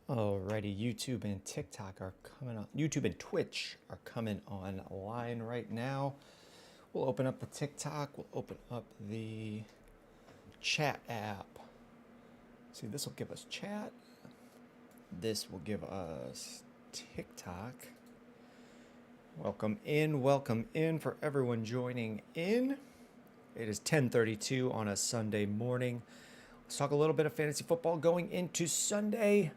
Alrighty, YouTube and TikTok are coming on. YouTube and Twitch are coming online right now. We'll open up the TikTok. We'll open up the chat app. See, this will give us chat. This will give us TikTok. Welcome in for everyone joining in. It is 10:32 on a Sunday morning. Let's talk a little bit of fantasy football going into Sunday.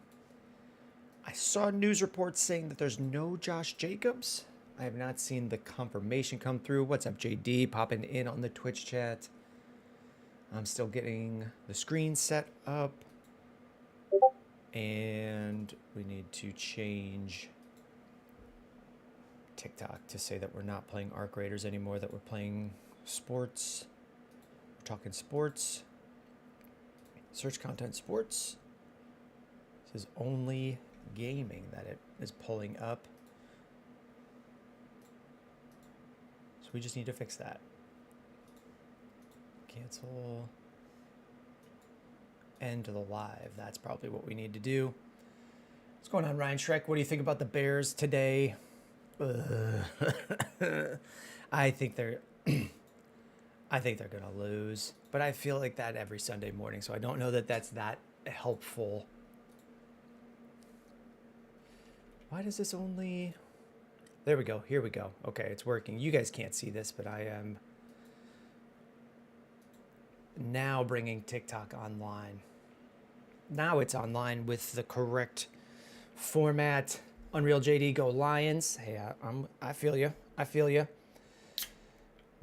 I saw news reports saying that there's no Josh Jacobs. I have not seen the confirmation come through. What's up, JD? Popping in on the Twitch chat. I'm still getting the screen set up. And we need to change TikTok to say that we're not playing Arc Raiders anymore, that we're playing sports. We're talking sports. Search content sports. This is only gaming that it is pulling up. So we just need to fix that. Cancel. End the live. That's probably what we need to do. What's going on, Ryan Shrek? What do you think about the Bears today? I think they're gonna lose, but I feel like that every Sunday morning, so I don't know that that's that helpful. Why does this only... There we go. Here we go. Okay, it's working. You guys can't see this, but I am now bringing TikTok online. Now it's online with the correct format. Unreal JD, go Lions. Hey, I feel you. I feel you.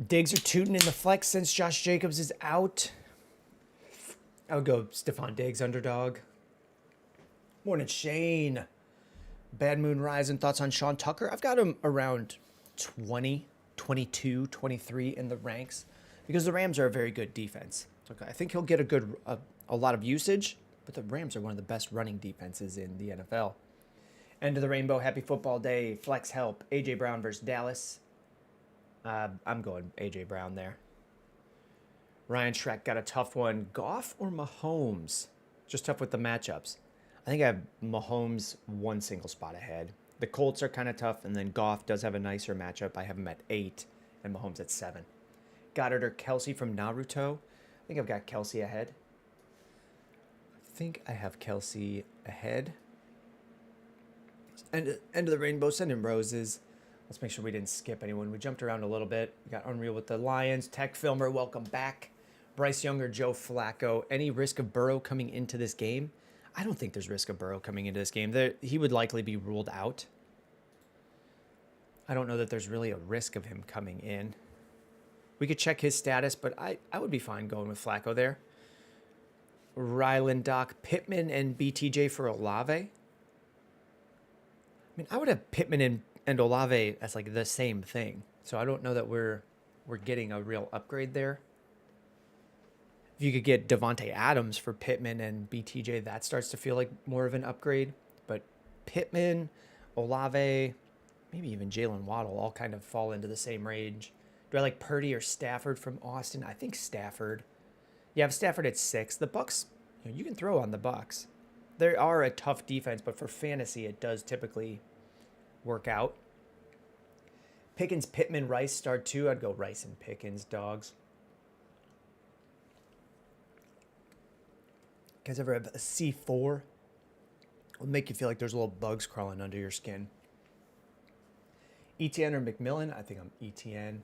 Diggs are tooting in the flex since Josh Jacobs is out. I would go Stephon Diggs underdog. Morning, Shane. Bad Moon Rising, thoughts on Sean Tucker? I've got him around 20, 22, 23 in the ranks because the Rams are a very good defense. Okay, I think he'll get a lot of usage, but the Rams are one of the best running defenses in the NFL. End of the rainbow, happy football day, flex help, A.J. Brown versus Dallas. I'm going A.J. Brown there. Ryan Shrek got a tough one. Goff or Mahomes? Just tough with the matchups. I think I have Mahomes one single spot ahead. The Colts are kind of tough, and then Goff does have a nicer matchup. I have him at 8 and Mahomes at 7. Goddard or Kelsey from Naruto? I think I've got Kelsey ahead. I think I have Kelsey ahead. End of the rainbow, sending roses. Let's make sure we didn't skip anyone. We jumped around a little bit. We got Unreal with the Lions. Tech Filmer, welcome back. Bryce Young or Joe Flacco. Any risk of Burrow coming into this game? I don't think there's risk of Burrow coming into this game. He would likely be ruled out. I don't know that there's really a risk of him coming in. We could check his status, but I would be fine going with Flacco there. Ryland, Doc, Pittman, and BTJ for Olave. I mean, I would have Pittman and Olave as like the same thing. So I don't know that we're getting a real upgrade there. If you could get Devontae Adams for Pittman and BTJ, that starts to feel like more of an upgrade. But Pittman, Olave, maybe even Jalen Waddle all kind of fall into the same range. Do I like Purdy or Stafford from Austin? I think Stafford. Yeah, I have Stafford at 6. The Bucs, you can throw on the Bucs. They are a tough defense, but for fantasy, it does typically work out. Pickens, Pittman, Rice start 2. I'd go Rice and Pickens, dogs. You guys ever have a C4? It'll make you feel like there's little bugs crawling under your skin. ETN or McMillan? I think I'm ETN.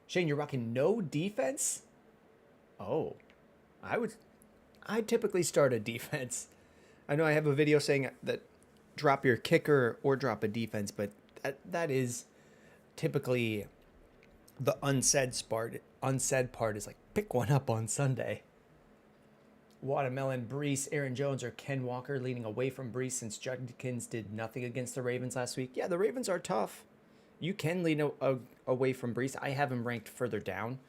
Shane, you're rocking no defense? Oh, I'd typically start a defense. I know I have a video saying that drop your kicker or drop a defense, but that is typically the unsaid part. Unsaid part is like pick one up on Sunday. Watermelon, Brees, Aaron Jones, or Ken Walker leaning away from Brees since Judkins did nothing against the Ravens last week. Yeah, the Ravens are tough. You can lean away from Brees. I have him ranked further down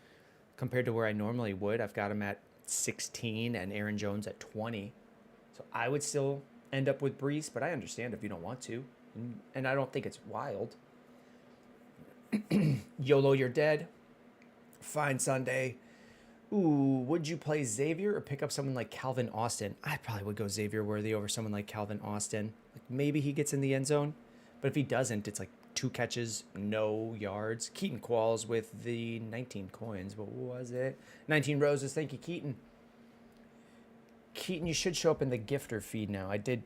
compared to where I normally would. I've got him at 16 and Aaron Jones at 20. So I would still end up with Brees, but I understand if you don't want to. And I don't think it's wild. YOLO, you're dead. Fine Sunday. Ooh, would you play Xavier or pick up someone like Calvin Austin? I probably would go Xavier Worthy over someone like Calvin Austin. Like maybe he gets in the end zone, but if he doesn't, it's like 2 catches, no yards. Keaton Qualls with the 19 coins. What was it? 19 roses. Thank you, Keaton. Keaton, you should show up in the gifter feed now. I did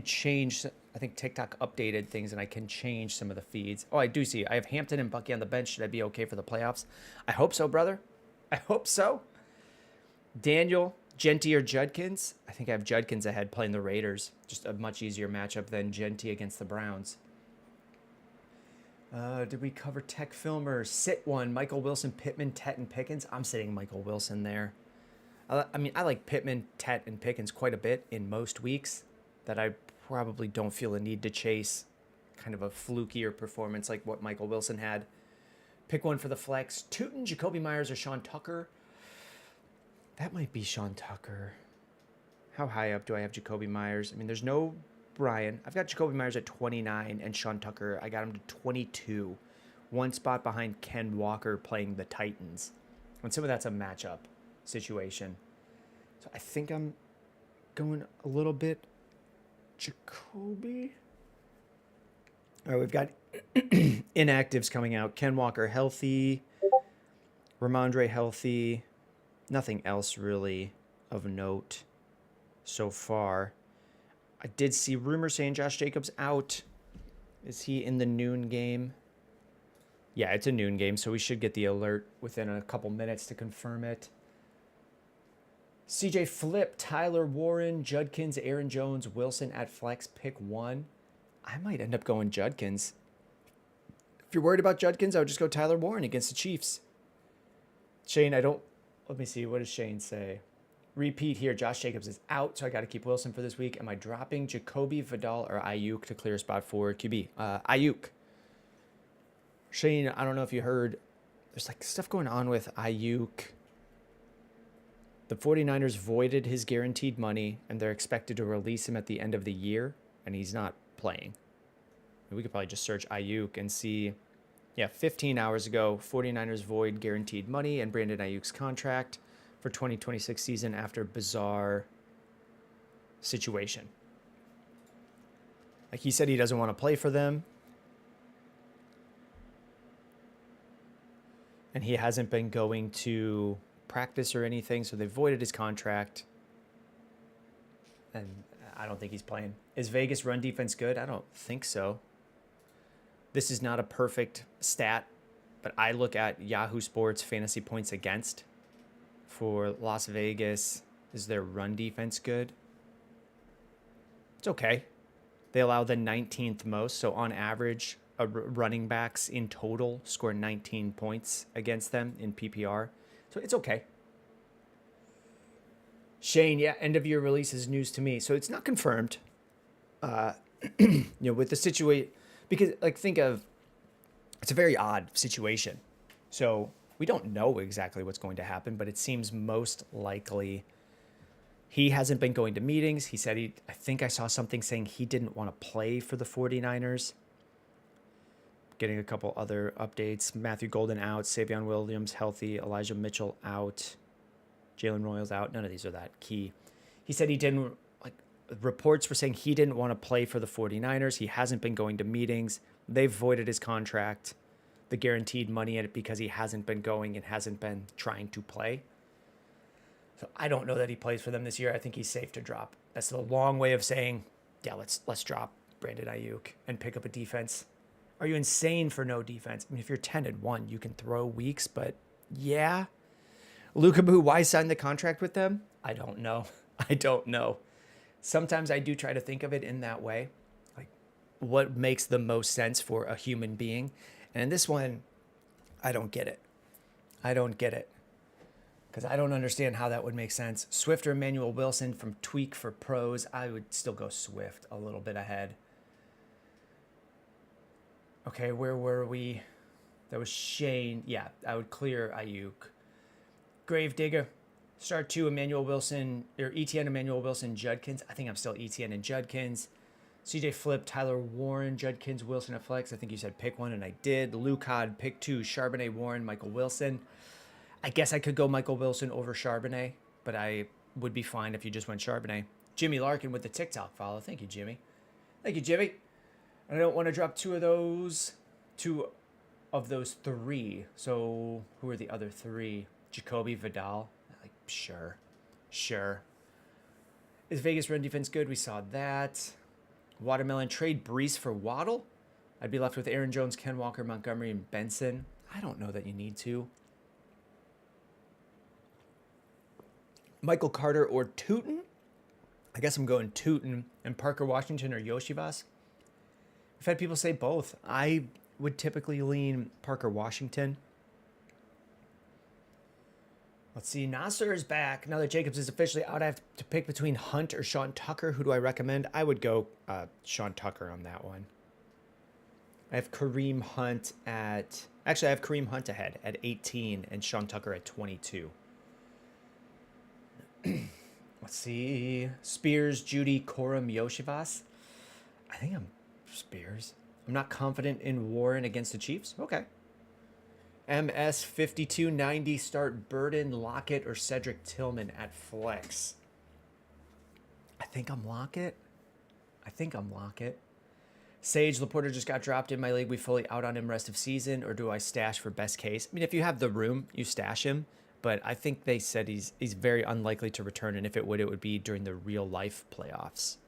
change. I think TikTok updated things, and I can change some of the feeds. Oh, I do see. I have Hampton and Bucky on the bench. Should I be okay for the playoffs? I hope so, brother. I hope so. Daniel, Genty, or Judkins? I think I have Judkins ahead playing the Raiders. Just a much easier matchup than Genty against the Browns. Did we cover Tech Filmer? Sit one. Michael Wilson, Pittman, Tet, and Pickens. I'm sitting Michael Wilson there. I mean, I like Pittman, Tet, and Pickens quite a bit in most weeks that I probably don't feel a need to chase kind of a flukier performance like what Michael Wilson had. Pick one for the flex. Tootin, Jacoby Myers, or Sean Tucker. That might be Sean Tucker. How high up do I have Jacoby Myers? I mean, there's no Brian. I've got Jacoby Myers at 29 and Sean Tucker, I got him to 22. One spot behind Ken Walker playing the Titans. And some of that's a matchup situation. So I think I'm going a little bit Jacoby. All right, we've got inactives coming out. Ken Walker healthy. Ramondre healthy. Nothing else really of note so far. I did see rumors saying Josh Jacobs out. Is he in the noon game? Yeah, it's a noon game, so we should get the alert within a couple minutes to confirm it. CJ Flip, Tyler Warren, Judkins, Aaron Jones, Wilson at flex, pick one. I might end up going Judkins. If you're worried about Judkins, I would just go Tyler Warren against the Chiefs. Shane, let me see. What does Shane say? Repeat here. Josh Jacobs is out, so I got to keep Wilson for this week. Am I dropping Jacoby, Vidal, or Ayuk to clear a spot for QB? Ayuk. Shane, I don't know if you heard. There's like stuff going on with Ayuk. The 49ers voided his guaranteed money, and they're expected to release him at the end of the year, and he's not playing. We could probably just search Ayuk and see. Yeah, 15 hours ago, 49ers void guaranteed money and Brandon Ayuk's contract for 2026 season after bizarre situation. Like he said he doesn't want to play for them. And he hasn't been going to practice or anything, so they voided his contract. And I don't think he's playing. Is Vegas run defense good? I don't think so. This is not a perfect stat, but I look at Yahoo Sports fantasy points against for Las Vegas. Is their run defense good? It's okay. They allow the 19th most, so on average, running backs in total score 19 points against them in PPR. So it's okay. Shane, yeah, end of year release is news to me. So it's not confirmed. With the situation, because think of, it's a very odd situation. So we don't know exactly what's going to happen, but it seems most likely he hasn't been going to meetings. He said I think I saw something saying he didn't want to play for the 49ers. Getting a couple other updates. Matthew Golden out. Savion Williams healthy. Elijah Mitchell out. Jalen Royals out. None of these are that key. He said he didn't, reports were saying he didn't want to play for the 49ers. He hasn't been going to meetings. They've voided his contract, the guaranteed money in it, because he hasn't been going and hasn't been trying to play. So I don't know that he plays for them this year. I think he's safe to drop. That's a long way of saying, yeah, let's drop Brandon Ayuk and pick up a defense. Are you insane for no defense? I mean, if you're 10-1, you can throw weeks, but yeah. Luka Boo, why sign the contract with them? I don't know. I don't know. Sometimes I do try to think of it in that way. Like, what makes the most sense for a human being? And in this one, I don't get it. I don't get it. Because I don't understand how that would make sense. Swift or Emmanuel Wilson from Tweak for Pros. I would still go Swift a little bit ahead. Okay, where were we? That was Shane. Yeah, I would clear Ayuk. Gravedigger. Start 2, Emmanuel Wilson, or ETN, Emmanuel Wilson, Judkins. I think I'm still ETN and Judkins. CJ Flip, Tyler Warren, Judkins, Wilson at flex. I think you said pick one, and I did. Luke Hod, pick 2, Charbonnet, Warren, Michael Wilson. I guess I could go Michael Wilson over Charbonnet, but I would be fine if you just went Charbonnet. Jimmy Larkin with the TikTok follow. Thank you, Jimmy. Thank you, Jimmy. I don't want to drop two of those three. So who are the other three? Jacoby, Vidal. Like, sure. Is Vegas run defense good? We saw that. Watermelon trade Brees for Waddle. I'd be left with Aaron Jones, Ken Walker, Montgomery, and Benson. I don't know that you need to. Michael Carter or Tootin? I guess I'm going Tootin. And Parker Washington or Yoshivas. I've had people say both. I would typically lean Parker Washington. Let's see. Nasser is back. Now that Jacobs is officially out, I have to pick between Hunt or Sean Tucker. Who do I recommend? I would go Sean Tucker on that one. I have Kareem Hunt at... Actually, I have Kareem Hunt ahead at 18 and Sean Tucker at 22. Let's see. Spears, Judy, Corum, Yoshivas. I think I'm Spears. I'm not confident in Warren against the Chiefs. Okay. MS 5290 start Burden, Lockett, or Cedric Tillman at flex. I think I'm Lockett. Sage Laporta just got dropped in my league. We fully out on him rest of season, or do I stash for best case? I mean, if you have the room, you stash him. But I think they said he's very unlikely to return, and if it would be during the real life playoffs.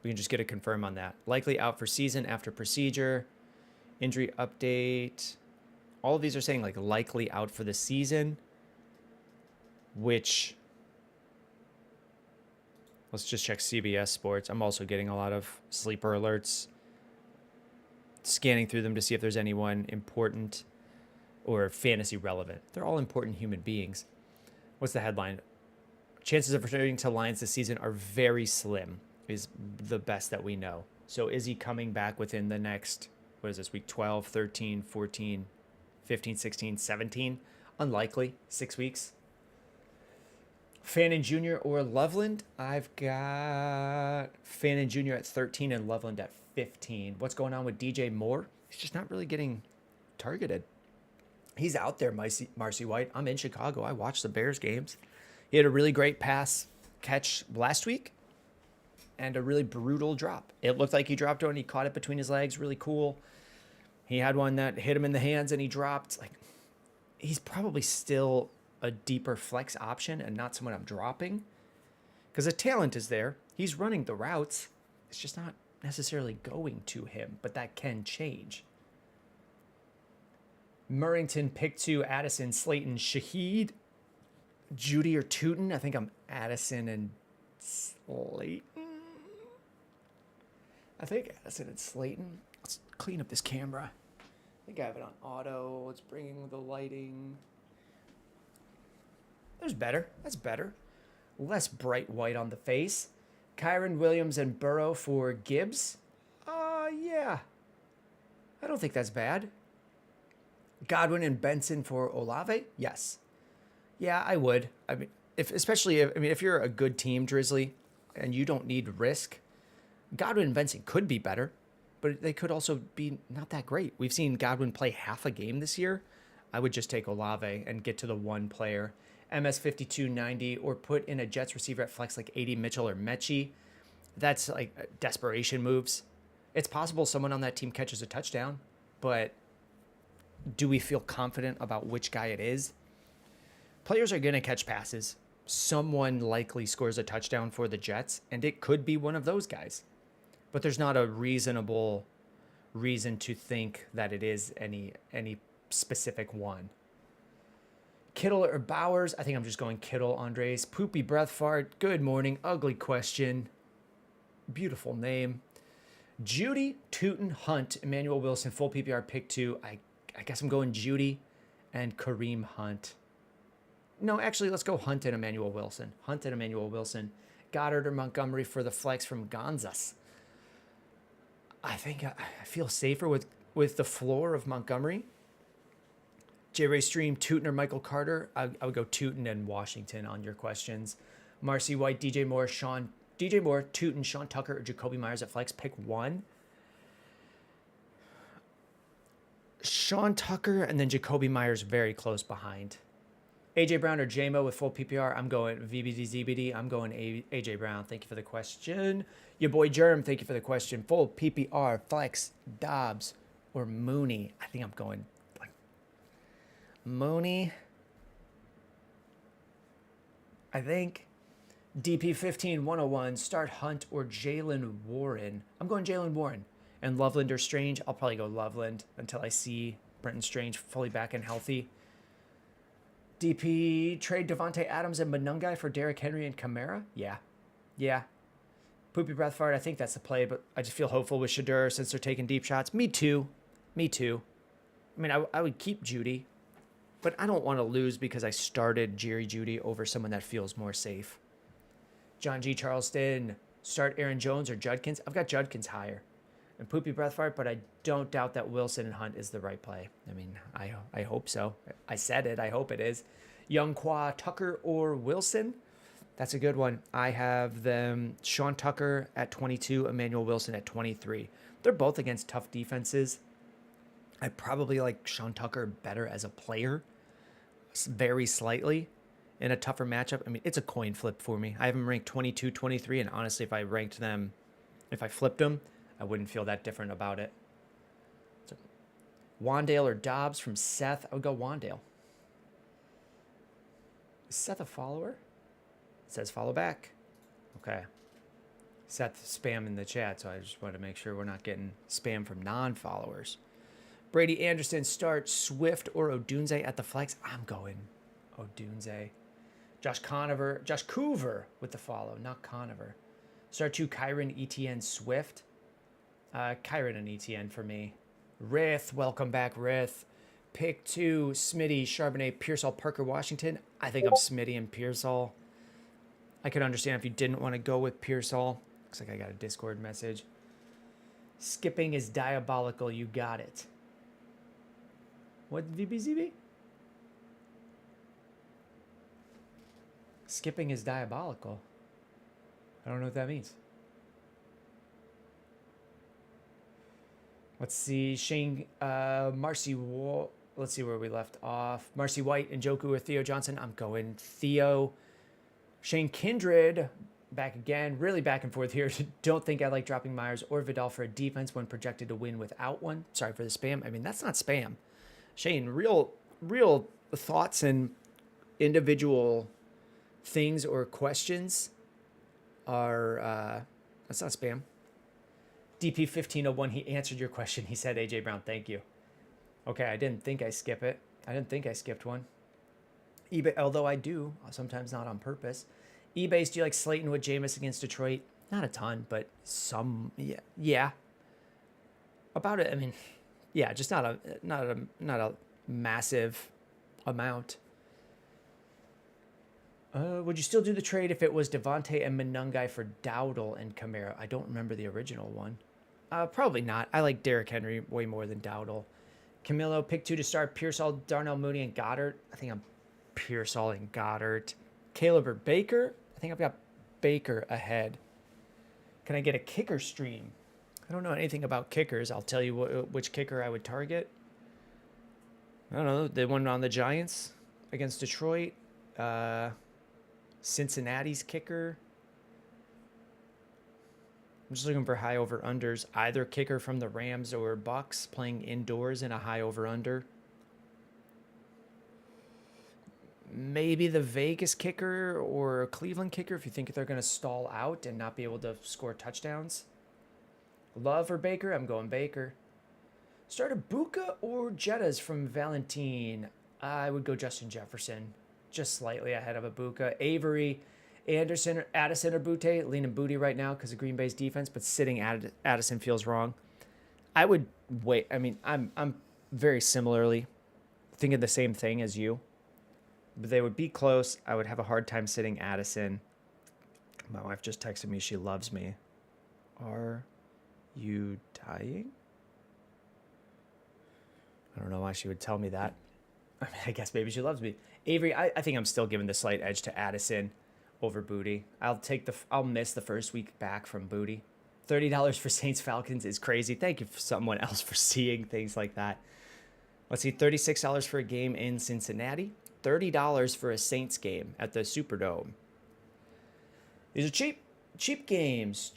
We can just get a confirm on that. Likely out for season after procedure. Injury update. All of these are saying like likely out for the season, which let's just check CBS Sports. I'm also getting a lot of sleeper alerts, scanning through them to see if there's anyone important or fantasy relevant. They're all important human beings. What's the headline? Chances of returning to Lions this season are very slim, is the best that we know. So is he coming back within the next, what is this, week 12, 13, 14, 15, 16, 17? Unlikely. 6 weeks. Fannin Jr. or Loveland? I've got Fannin Jr. at 13 and Loveland at 15. What's going on with DJ Moore? He's just not really getting targeted. He's out there, Marcy White. I'm in Chicago. I watched the Bears games. He had a really great pass catch last week and a really brutal drop. It looked like he dropped one. He caught it between his legs. Really cool. He had one that hit him in the hands and he dropped. Like, he's probably still a deeper flex option and not someone I'm dropping because the talent is there. He's running the routes. It's just not necessarily going to him, but that can change. Murrington, pick 2, Addison, Slayton, Shaheed, Judy or Tootin. I think I'm Addison and Slayton. Let's clean up this camera. I think I have it on auto. Let's bring in the lighting. There's better. That's better. Less bright white on the face. Kyron Williams and Burrow for Gibbs. Yeah. I don't think that's bad. Godwin and Benson for Olave? Yes. Yeah, I would. I mean, if you're a good team, Drizzly, and you don't need risk, Godwin and Benson could be better, but they could also be not that great. We've seen Godwin play half a game this year. I would just take Olave and get to the one player. MS 5290 or put in a Jets receiver at flex like 80 Mitchell or Mechie. That's like desperation moves. It's possible someone on that team catches a touchdown, but do we feel confident about which guy it is? Players are going to catch passes. Someone likely scores a touchdown for the Jets, and it could be one of those guys. But there's not a reasonable reason to think that it is any specific one. Kittle or Bowers? I think I'm just going Kittle, Andres. Poopy breath fart. Good morning. Ugly question. Beautiful name. Judy, Tootin, Hunt, Emmanuel Wilson, full PPR pick 2. I guess I'm going Judy and Kareem Hunt. No, actually, let's go Hunt and Emmanuel Wilson. Goddard or Montgomery for the flex from Gonzas. I think I feel safer with the floor of Montgomery. J-Ray Stream, Tootin or Michael Carter. I would go Tootin and Washington on your questions. Marcy White, DJ Moore, Tootin, Sean Tucker, or Jacoby Myers at flex. Pick 1. Sean Tucker and then Jacoby Myers very close behind. AJ Brown or JMO with full PPR? I'm going VBD. I'm going AJ Brown. Thank you for the question. Your boy Germ, thank you for the question. Full PPR, flex, Dobbs, or Mooney? I think I'm going like Mooney. I think DP 15101, start Hunt or Jalen Warren. I'm going Jalen Warren. And Loveland or Strange? I'll probably go Loveland until I see Brenton Strange fully back and healthy. DP, trade Devontae Adams and Monungai for Derrick Henry and Kamara? Yeah. Poopy breath fart, I think that's the play, but I just feel hopeful with Shedeur since they're taking deep shots. Me too. I mean, I would keep Judy, but I don't want to lose because I started Jerry Judy over someone that feels more safe. John G. Charleston, start Aaron Jones or Judkins? I've got Judkins higher. And Poopy breath fart, but I don't doubt that Wilson and Hunt is the right play. I mean, I hope so. I said it. I hope it is. Young Qua, Tucker or Wilson? That's a good one. I have them Sean Tucker at 22, Emmanuel Wilson at 23. They're both against tough defenses. I probably like Sean Tucker better as a player, very slightly, in a tougher matchup. I mean, it's a coin flip for me. I have them ranked 22, 23, and honestly, if I flipped them, I wouldn't feel that different about it. So, Wandale or Dobbs from Seth? I would go Wandale. Is Seth a follower? It says follow back. Okay. Seth spam in the chat, so I just want to make sure we're not getting spam from non-followers. Brady Anderson, start Swift or Odunze at the flex? I'm going Odunze. Josh Coover with the follow, not Conover. Start 2, Kyron, ETN, Swift. Kyron and ETN for me. Rith, welcome back, Rith. Pick 2, Smitty, Charbonnet, Pearsall, Parker, Washington. I think I'm Smitty and Pearsall. I could understand if you didn't want to go with Pearsall. Looks like I got a Discord message. Skipping is diabolical. You got it. What, VBZB? Skipping is diabolical. I don't know what that means. Let's see, Shane, Marcy, let's see where we left off. Marcy White, Njoku or Theo Johnson. I'm going Theo. Shane Kindred, back again. Really back and forth here. Don't think I like dropping Myers or Vidal for a defense when projected to win without one. Sorry for the spam. I mean, that's not spam. Shane, real thoughts and individual things or questions are, that's not spam. DP 1501, he answered your question. He said, AJ Brown, thank you. Okay, I didn't think I skip it. I didn't think I skipped one. eBay, although I do, sometimes not on purpose. eBay's, do you like Slayton with Jameis against Detroit? Not a ton, but some, yeah. About it, I mean, yeah, just not a massive amount. Would you still do the trade if it was Devontae and Monungai for Dowdle and Kamara? I don't remember the original one. Probably not. I like Derrick Henry way more than Dowdle. Camilo, pick 2 to start. Pearsall, Darnell Mooney, and Goddard. I think I'm Pearsall and Goddard. Caleb or Baker? I think I've got Baker ahead. Can I get a kicker stream? I don't know anything about kickers. I'll tell you which kicker I would target. I don't know. The one on the Giants against Detroit. Cincinnati's kicker. I'm just looking for high over-unders. Either kicker from the Rams or Bucks playing indoors in a high over-under. Maybe the Vegas kicker or Cleveland kicker if you think they're going to stall out and not be able to score touchdowns. Love or Baker? I'm going Baker. Start a Buka or Jettas from Valentine? I would go Justin Jefferson. Just slightly ahead of Ibuka. Avery, Anderson, Addison, or Butte. Leaning Booty right now because of Green Bay's defense, but sitting Addison feels wrong. I would wait. I mean, I'm very similarly thinking the same thing as you. But they would be close. I would have a hard time sitting Addison. My wife just texted me. She loves me. Are you dying? I don't know why she would tell me that. I mean, I guess maybe she loves me. Avery, I think I'm still giving the slight edge to Addison over Booty. I'll miss the first week back from Booty. $30 for Saints Falcons is crazy. Thank you for someone else for seeing things like that. Let's see, $36 for a game in Cincinnati, $30 for a Saints game at the Superdome. These are cheap games.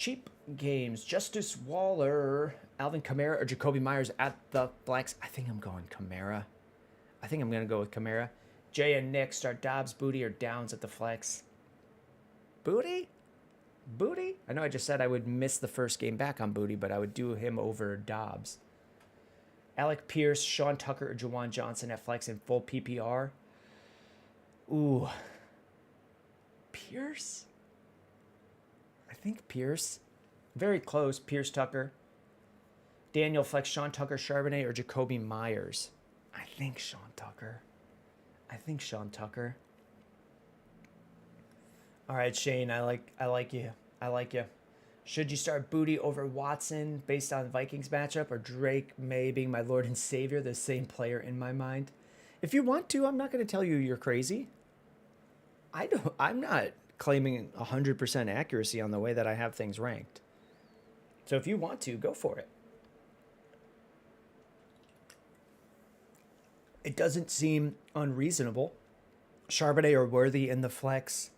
Justice Waller, Alvin Kamara, or Jacoby Myers at the flex. I think I'm going Kamara. I think I'm going to go with Kamara. Jay and Nick start Dobbs, Booty, or Downs at the flex. Booty? I know I just said I would miss the first game back on Booty, but I would do him over Dobbs. Alec Pierce, Sean Tucker, or Jawan Johnson at flex in full PPR. Ooh. Pierce? I think Pierce. Very close. Pierce, Tucker. Daniel flex, Sean Tucker, Charbonnet, or Jacoby Myers. I think Sean Tucker. All right, Shane, I like you. Should you start Booty over Watson based on Vikings matchup, or Drake May being my Lord and Savior, the same player in my mind? If you want to, I'm not going to tell you you're crazy. I'm not claiming 100% accuracy on the way that I have things ranked. So if you want to, go for it. It doesn't seem unreasonable. Charbonnet or Worthy in the flex.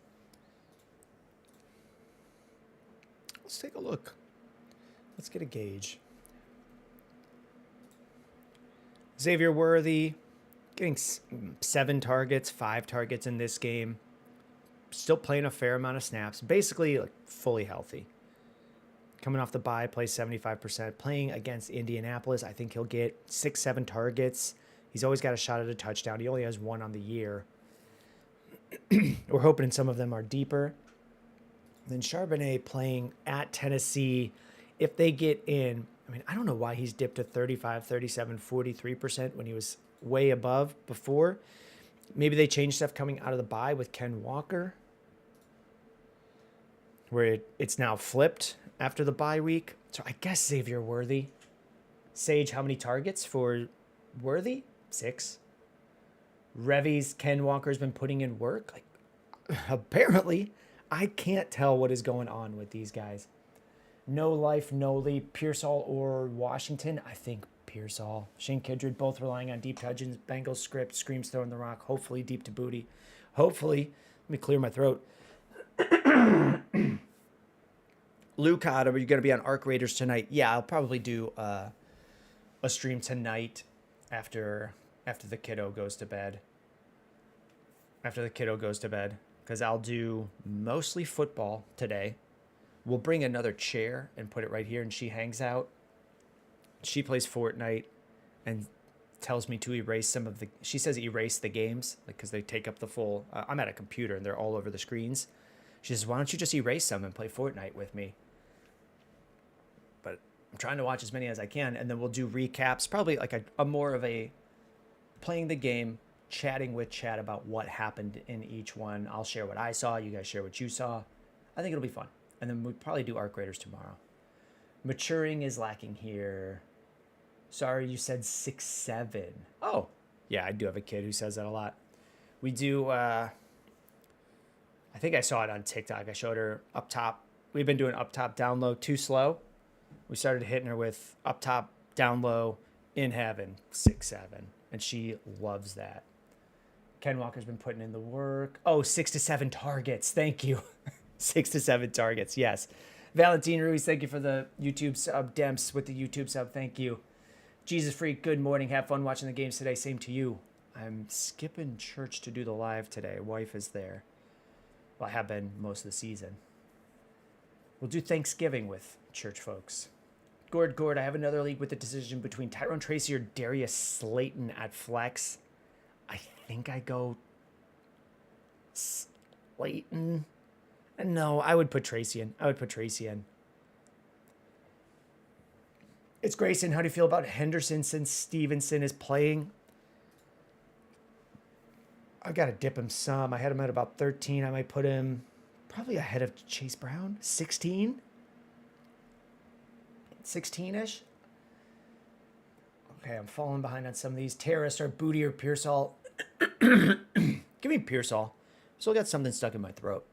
Let's take a look. Let's get a gauge. Xavier Worthy getting 7 targets, 5 targets in this game. Still playing a fair amount of snaps. Basically, like, fully healthy. Coming off the bye, plays 75%. Playing against Indianapolis, I think he'll get 6, 7 targets. He's always got a shot at a touchdown. He only has 1 on the year. We're hoping some of them are deeper. Then Charbonnet playing at Tennessee. If they get in, I mean, I don't know why he's dipped to 35, 37, 43% when he was way above before. Maybe they changed stuff coming out of the bye with Ken Walker, where it's now flipped after the bye week. So I guess Xavier Worthy. Sage, how many targets for Worthy? 6. Revy's Ken Walker's been putting in work. Like, apparently, I can't tell what is going on with these guys. No Life, No Leap, Pearsall or Washington. I think Pearsall. Shane Kindred both relying on deep touches. Bengals script, Screams throwing the rock. Hopefully deep to Booty. Hopefully. Let me clear my throat. Luke, are you going to be on Arc Raiders tonight? Yeah, I'll probably do a stream tonight after the kiddo goes to bed. Because I'll do mostly football today. We'll bring another chair and put it right here, and she hangs out. She plays Fortnite and tells me to erase some of the... She says erase the games, like, because they take up the full... I'm at a computer, and they're all over the screens. She says, why don't you just erase some and play Fortnite with me? But I'm trying to watch as many as I can, and then we'll do recaps. Probably like a more of a playing the game, chatting with chat about what happened in each one. I'll share what I saw. You guys share what you saw. I think it'll be fun. And then we'll probably do Arc Raiders tomorrow. Maturing is lacking here. Sorry, you said 6'7". Oh, yeah, I do have a kid who says that a lot. We do, I think I saw it on TikTok. I showed her up top. We've been doing up top, down low, too slow. We started hitting her with up top, down low, in heaven, 6'7". And she loves that. Ken Walker's been putting in the work. Oh, 6 to 7 targets. Thank you. 6 to 7 targets. Yes. Valentine Ruiz, thank you for the YouTube sub. Demps with the YouTube sub. Thank you. Jesus Freak, good morning. Have fun watching the games today. Same to you. I'm skipping church to do the live today. Wife is there. Well, I have been most of the season. We'll do Thanksgiving with church folks. Gord, I have another league with the decision between Tyrone Tracy or Darius Slayton at flex. I think I go Slayton. No, I would put Tracy in. It's Grayson. How do you feel about Henderson since Stevenson is playing? I've got to dip him some. I had him at about 13. I might put him probably ahead of Chase Brown. 16? 16-ish? Okay, I'm falling behind on some of these. Terrace or Booty or Pearsall. Give me Pearsall. Still got something stuck in my throat.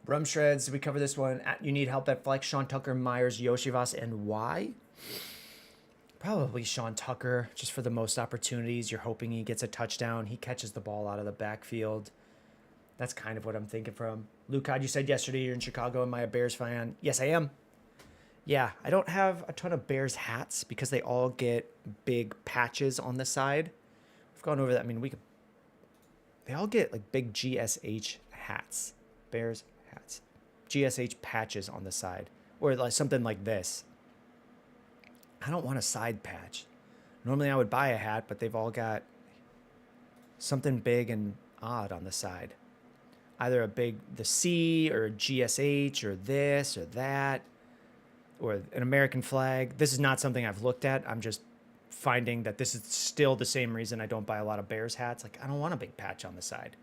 Rum Shreds, did we cover this one? You need help at flex. Sean Tucker, Myers, Yoshivas, and why? Probably Sean Tucker, just for the most opportunities. You're hoping he gets a touchdown. He catches the ball out of the backfield. That's kind of what I'm thinking from. Luke, you said yesterday you're in Chicago. Am I a Bears fan? Yes, I am. Yeah, I don't have a ton of Bears hats because they all get big patches on the side. We've gone over that. I mean, they all get like big GSH hats. Bears hats. GSH patches on the side. Or like something like this. I don't want a side patch. Normally I would buy a hat, but they've all got something big and odd on the side. Either the C or GSH or this or that or an American flag. This is not something I've looked at. I'm just finding that this is still the same reason I don't buy a lot of Bears hats. Like, I don't want a big patch on the side.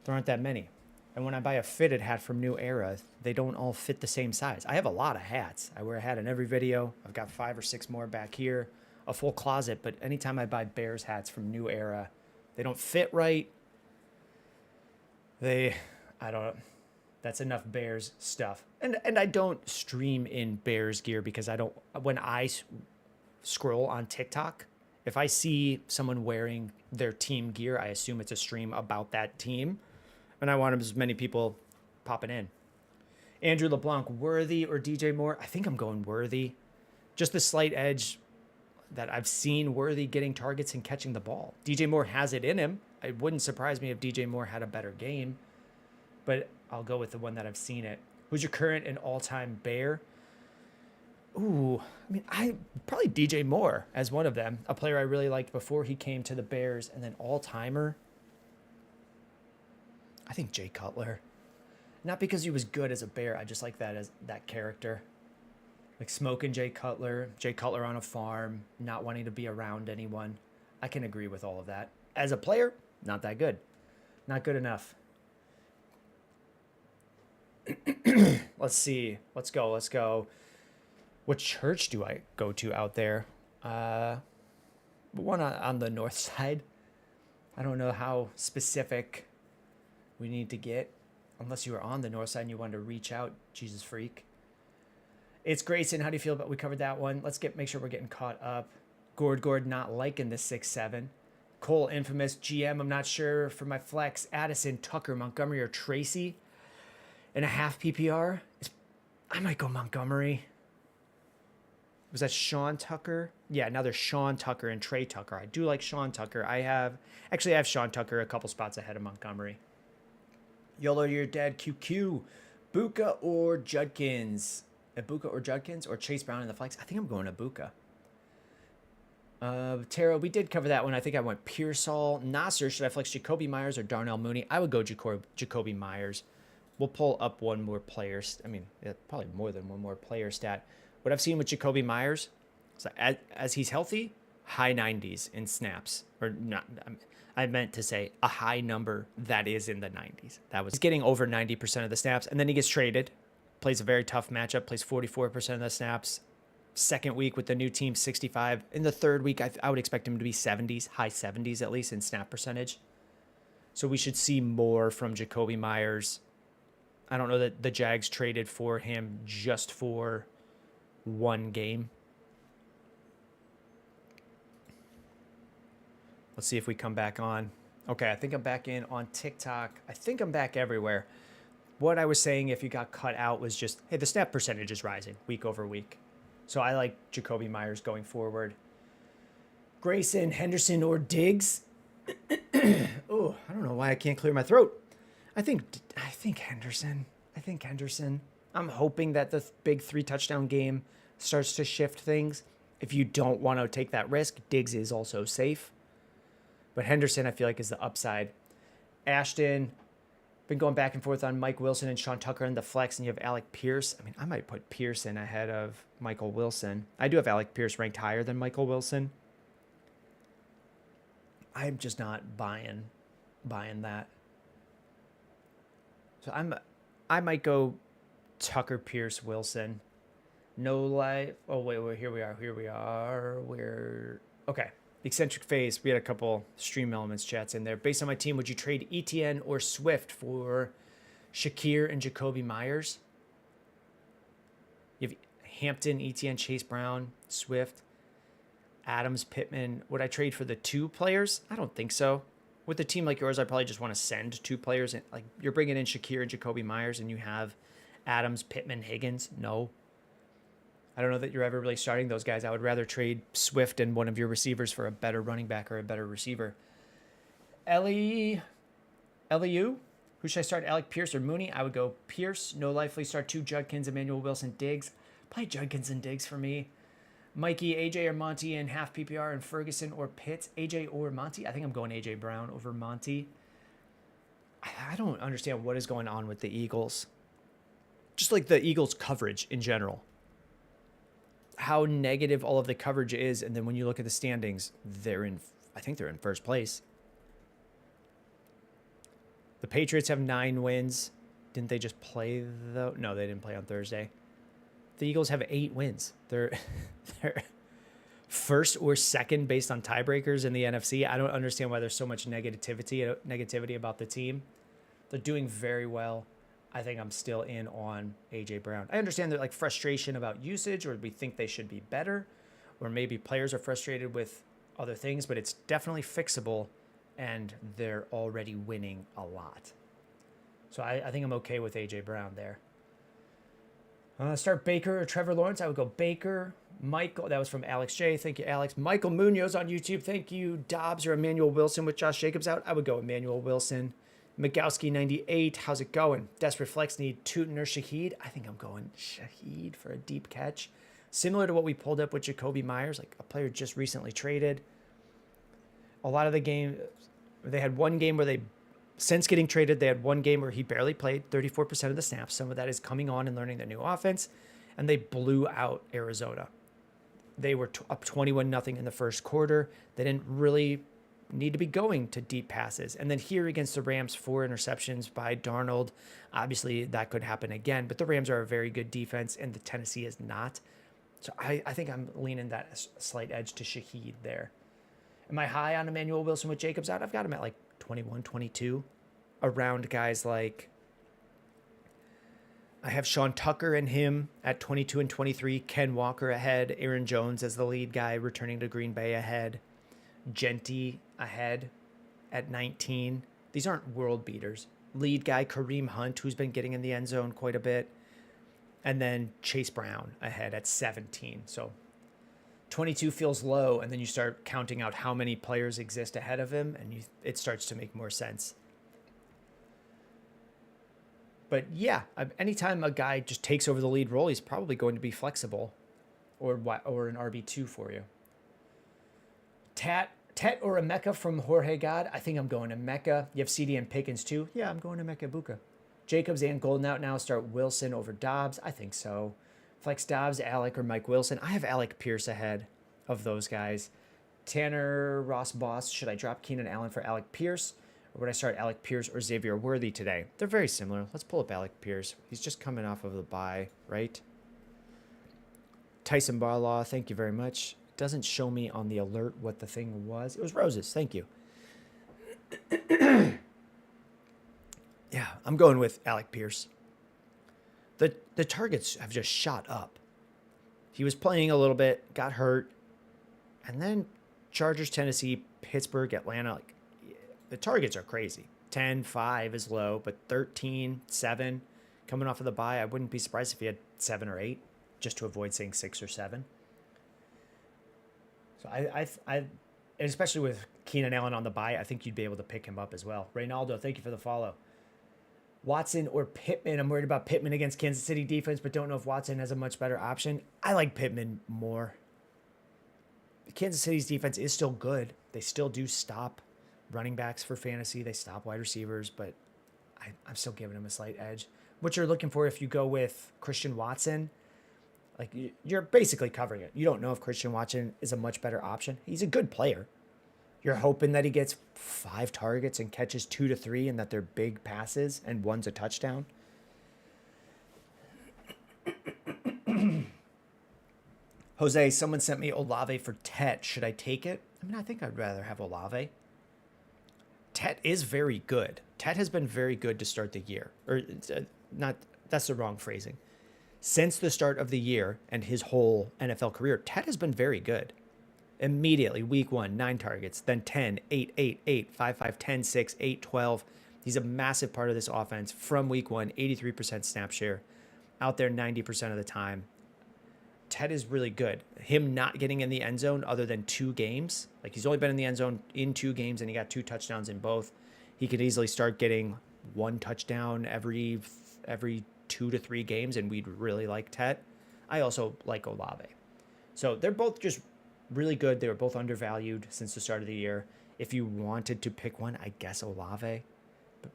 There aren't that many. And when I buy a fitted hat from New Era, they don't all fit the same size. I have a lot of hats. I wear a hat in every video. I've got 5 or 6 more back here, a full closet. But anytime I buy Bears hats from New Era, they don't fit right. That's enough Bears stuff. And I don't stream in Bears gear because when I scroll on TikTok, if I see someone wearing their team gear, I assume it's a stream about that team. And I want as many people popping in. Andrew LeBlanc, Worthy or DJ Moore? I think I'm going Worthy. Just the slight edge that I've seen Worthy getting targets and catching the ball. DJ Moore has it in him. It wouldn't surprise me if DJ Moore had a better game. But I'll go with the one that I've seen it. Who's your current and all-time Bear? Ooh, I mean, probably DJ Moore as one of them. A player I really liked before he came to the Bears. And then all-timer, I think Jay Cutler. Not because he was good as a Bear. I just like that as that character. Like smoking Jay Cutler on a farm, not wanting to be around anyone. I can agree with all of that. As a player, not that good. Not good enough. Let's see. Let's go. What church do I go to out there? One on the north side. I don't know how specific we need to get. Unless you were on the north side and you wanted to reach out. Jesus freak. It's Grayson. How do you feel about we covered that one? Let's make sure we're getting caught up. Gord not liking the 6-7. Cole Infamous GM. I'm not sure for my flex. Addison, Tucker, Montgomery, or Tracy. In a half PPR, I might go Montgomery. Was that Sean Tucker? Yeah, now there's Sean Tucker and Trey Tucker. I do like Sean Tucker. I have Sean Tucker a couple spots ahead of Montgomery. YOLO to your dad, QQ. Buka or Judkins? Buka or Judkins or Chase Brown in the flex? I think I'm going to Buka. Tara, we did cover that one. I think I went Pearsall. Nasser, should I flex Jacoby Myers or Darnell Mooney? I would go Jacoby Myers. We'll pull up one more player. I mean, probably more than one more player stat. What I've seen with Jacoby Myers, so as he's healthy, high 90s in snaps. Or not, I meant to say a high number that is in the 90s. He's getting over 90% of the snaps, and then he gets traded. Plays a very tough matchup, plays 44% of the snaps. Second week with the new team, 65. In the third week, I would expect him to be 70s, high 70s at least in snap percentage. So we should see more from Jacoby Myers. I don't know that the Jags traded for him just for one game. Let's see if we come back on. Okay, I think I'm back in on TikTok. I think I'm back everywhere. What I was saying, if you got cut out, was just, hey, the snap percentage is rising week over week. So I like Jacoby Myers going forward. Grayson, Henderson, or Diggs? Oh, I don't know why I can't clear my throat. I think Henderson. I'm hoping that the big 3-touchdown game starts to shift things. If you don't want to take that risk, Diggs is also safe. But Henderson, I feel like, is the upside. Ashton, been going back and forth on Mike Wilson and Sean Tucker in the flex, and you have Alec Pierce. I mean, I might put Pearson ahead of Michael Wilson. I do have Alec Pierce ranked higher than Michael Wilson. I'm just not buying that. So I might go Tucker, Pierce, Wilson. No life. Oh, wait, here we are. Okay. The eccentric phase. We had a couple stream elements chats in there. Based on my team, would you trade ETN or Swift for Shakir and Jacoby Myers. You have Hampton, Etienne, Chase Brown, Swift, Adams, Pittman. Would I trade for the 2 players? I don't think so. With a team like yours, I probably just want to send 2 players. Like, you're bringing in Shakir and Jacoby Myers, and you have Adams, Pittman, Higgins. No. I don't know that you're ever really starting those guys. I would rather trade Swift and one of your receivers for a better running back or a better receiver. LEU? Who should I start, Alec Pierce or Mooney? I would go Pierce. No likely start 2 Judkins, Emmanuel Wilson, Diggs. Play Judkins and Diggs for me. Mikey, AJ or Monty in half PPR, and Ferguson or Pitts. AJ or Monty? I think I'm going AJ Brown over Monty. I don't understand what is going on with the Eagles. Just like the Eagles coverage in general. How negative all of the coverage is, and then when you look at the standings, I think they're in first place. The Patriots have 9 wins. Didn't they just play though? No, they didn't play on Thursday. The Eagles have 8 wins. They're first or second based on tiebreakers in the NFC. I don't understand why there's so much negativity about the team. They're doing very well. I think I'm still in on AJ Brown. I understand that, like, frustration about usage, or we think they should be better, or maybe players are frustrated with other things, but it's definitely fixable, and they're already winning a lot. So I think I'm okay with AJ Brown there. Start Baker or Trevor Lawrence. I would go Baker. Michael, that was from Alex J. Thank you, Alex. Michael Munoz on YouTube. Thank you. Dobbs or Emmanuel Wilson with Josh Jacobs out. I would go Emmanuel Wilson. Migowski 98. How's it going? Desperate flex need Tootin or Shaheed. I think I'm going Shaheed for a deep catch. Similar to what we pulled up with Jacoby Myers, like a player just recently traded. A lot of the game, they had one game where since getting traded, they had one game where he barely played 34% of the snaps. Some of that is coming on and learning their new offense. And they blew out Arizona. They were up 21-0 in the first quarter. They didn't really need to be going to deep passes. And then here against the Rams, 4 interceptions by Darnold. Obviously, that could happen again. But the Rams are a very good defense, and the Tennessee is not. So I think I'm leaning that slight edge to Shaheed there. Am I high on Emmanuel Wilson with Jacobs out? I've got him at like 21, 22. Around guys like, I have Sean Tucker and him at 22 and 23. Ken Walker ahead. Aaron Jones as the lead guy returning to Green Bay ahead. Genty ahead at 19. These aren't world beaters. Lead guy Kareem Hunt, who's been getting in the end zone quite a bit. And then Chase Brown ahead at 17. So 22 feels low, and then you start counting out how many players exist ahead of him, and it starts to make more sense. But yeah, anytime a guy just takes over the lead role, he's probably going to be flexible or an RB2 for you. Tet or Emeka from Jorge God? I think I'm going to Emeka. You have CD and Pickens too? Yeah, I'm going to Emeka Buka. Jacobs and Golden out now. Start Wilson over Dobbs? I think so. Flex Dobbs, Alec, or Mike Wilson? I have Alec Pierce ahead of those guys. Tanner Ross Boss. Should I drop Keenan Allen for Alec Pierce? Or would I start Alec Pierce or Xavier Worthy today? They're very similar. Let's pull up Alec Pierce. He's just coming off of the bye, right? Tyson Barlaw, thank you very much. Doesn't show me on the alert what the thing was. It was roses. Thank you. Yeah, I'm going with Alec Pierce. The targets have just shot up. He was playing a little bit, got hurt, and then Chargers, Tennessee, Pittsburgh, Atlanta. Like, the targets are crazy. 10, 5 is low, but 13, 7 coming off of the bye. I wouldn't be surprised if he had 7 or 8, just to avoid saying 6 or 7. So I and especially with Keenan Allen on the bye, I think you'd be able to pick him up as well. Reynaldo, thank you for the follow. Watson or Pittman? I'm worried about Pittman against Kansas City defense, but don't know if Watson has a much better option. I like Pittman more. Kansas City's defense is still good. They still do stop running backs for fantasy. They stop wide receivers, but I'm still giving him a slight edge. What you're looking for if you go with Christian Watson, like, you're basically covering it. You don't know if Christian Watson is a much better option. He's a good player. You're hoping that he gets 5 targets and catches 2 to 3 and that they're big passes and one's a touchdown. Jose, someone sent me Olave for Tet. Should I take it? I mean, I think I'd rather have Olave. Tet is very good. Ted has been very good to start the year. Or not, that's the wrong phrasing. Since the start of the year and his whole NFL career, Ted has been very good. Immediately, week 1, 9 targets, then 10, 8, 8, 8, 5, 5, 10, 6, 8, 12. He's a massive part of this offense from week 1, 83% snap share, out there 90% of the time. Ted is really good. Him not getting in the end zone other than 2 games, like he's only been in the end zone in 2 games and he got 2 touchdowns in both. He could easily start getting 1 touchdown every 2 to 3 games, and we'd really like Ted. I also like Olave. So they're both just really good. They were both undervalued since the start of the year. If you wanted to pick one, I guess Olave. But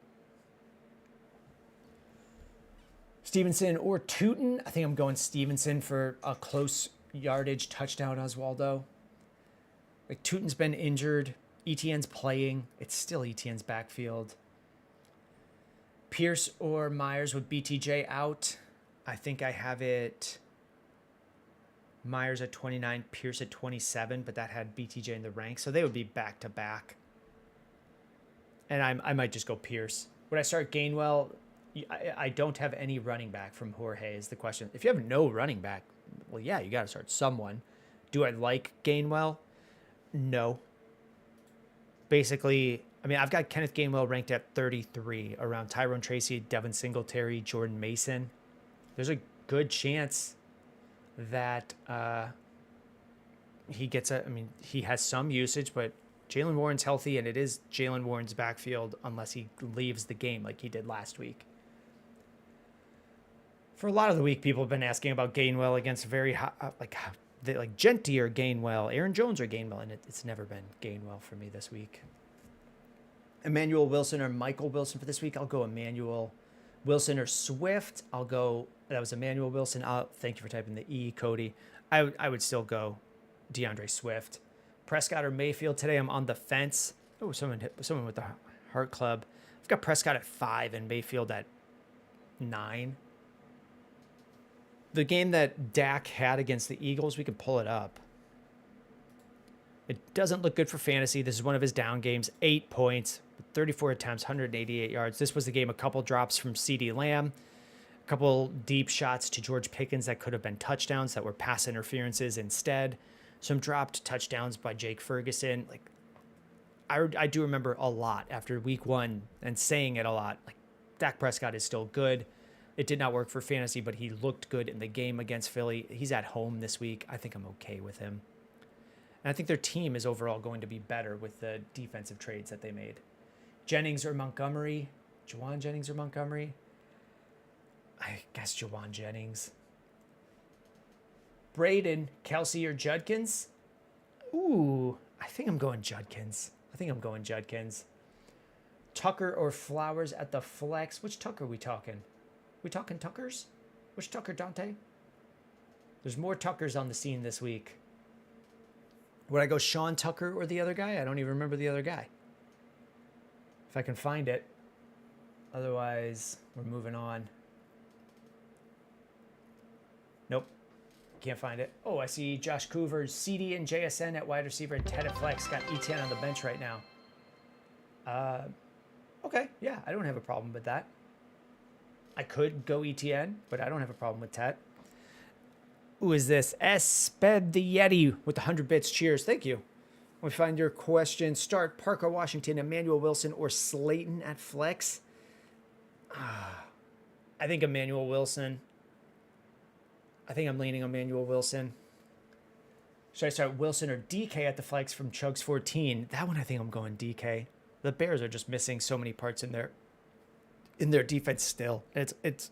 Stevenson or Tootin. I think I'm going Stevenson for a close yardage touchdown, Oswaldo. Like, Tootin's been injured. ETN's playing. It's still ETN's backfield. Pierce or Myers with BTJ out. I think I have it Myers at 29, Pierce at 27, but that had BTJ in the ranks, so they would be back to back. And I might just go Pierce. Would I start Gainwell? I don't have any running back from Jorge is the question. If you have no running back, well, yeah, you got to start someone. Do I like Gainwell? No. Basically, I mean, I've got Kenneth Gainwell ranked at 33 around Tyrone Tracy, Devin Singletary, Jordan Mason. There's a good chance that he gets he has some usage, but Jaylen Warren's healthy, and it is Jaylen Warren's backfield unless he leaves the game like he did last week. For a lot of the week, people have been asking about Gainwell against very high, like Genty or Gainwell, Aaron Jones or Gainwell, and it's never been Gainwell for me this week. Emmanuel Wilson or Michael Wilson for this week. I'll go Emmanuel Wilson or Swift. That was Emmanuel Wilson. Thank you for typing the E, Cody. I would still go DeAndre Swift. Prescott or Mayfield. Today I'm on the fence. Oh, someone with the Heart Club. I've got Prescott at 5 and Mayfield at 9. The game that Dak had against the Eagles, we can pull it up. It doesn't look good for fantasy. This is one of his down games. 8 points, 34 attempts, 188 yards. This was the game, a couple drops from CeeDee Lamb, a couple deep shots to George Pickens that could have been touchdowns that were pass interferences instead. Some dropped touchdowns by Jake Ferguson. Like, I do remember a lot after week 1 and saying it a lot. Like, Dak Prescott is still good. It did not work for fantasy, but he looked good in the game against Philly. He's at home this week. I think I'm okay with him. And I think their team is overall going to be better with the defensive trades that they made. Jennings or Montgomery? Juwan Jennings or Montgomery? I guess Juwan Jennings. Braden, Kelsey or Judkins? Ooh, I think I'm going Judkins. Tucker or Flowers at the flex? Which Tucker are we talking? We talking Tuckers? Which Tucker, Dante? There's more Tuckers on the scene this week. Would I go Sean Tucker or the other guy? I don't even remember the other guy. If I can find it. Otherwise, we're moving on. Nope. Can't find it. Oh, I see Josh Coover, CD and JSN at wide receiver, and Ted at flex. Got ETN on the bench right now. Okay, yeah, I don't have a problem with that. I could go ETN, but I don't have a problem with Ted. Who is this? Sped the Yeti with 100 bits. Cheers. Thank you. We find your question. Start Parker Washington, Emmanuel Wilson, or Slayton at flex. I think Emmanuel Wilson. I think I'm leaning Emmanuel Wilson. Should I start Wilson or DK at the flex from Chugs 14? That one I think I'm going DK. The Bears are just missing so many parts in their defense still. It's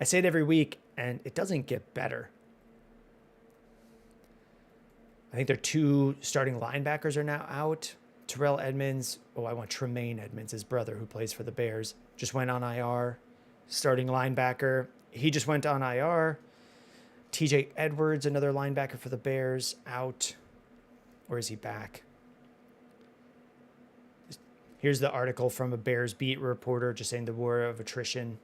I say it every week and it doesn't get better. I think their 2 starting linebackers are now out. Terrell Edmonds. Oh, I want Tremaine Edmonds, his brother who plays for the Bears. Just went on IR. Starting linebacker. He just went on IR. TJ Edwards, another linebacker for the Bears, out. Or is he back? Here's the article from a Bears beat reporter just saying the war of attrition.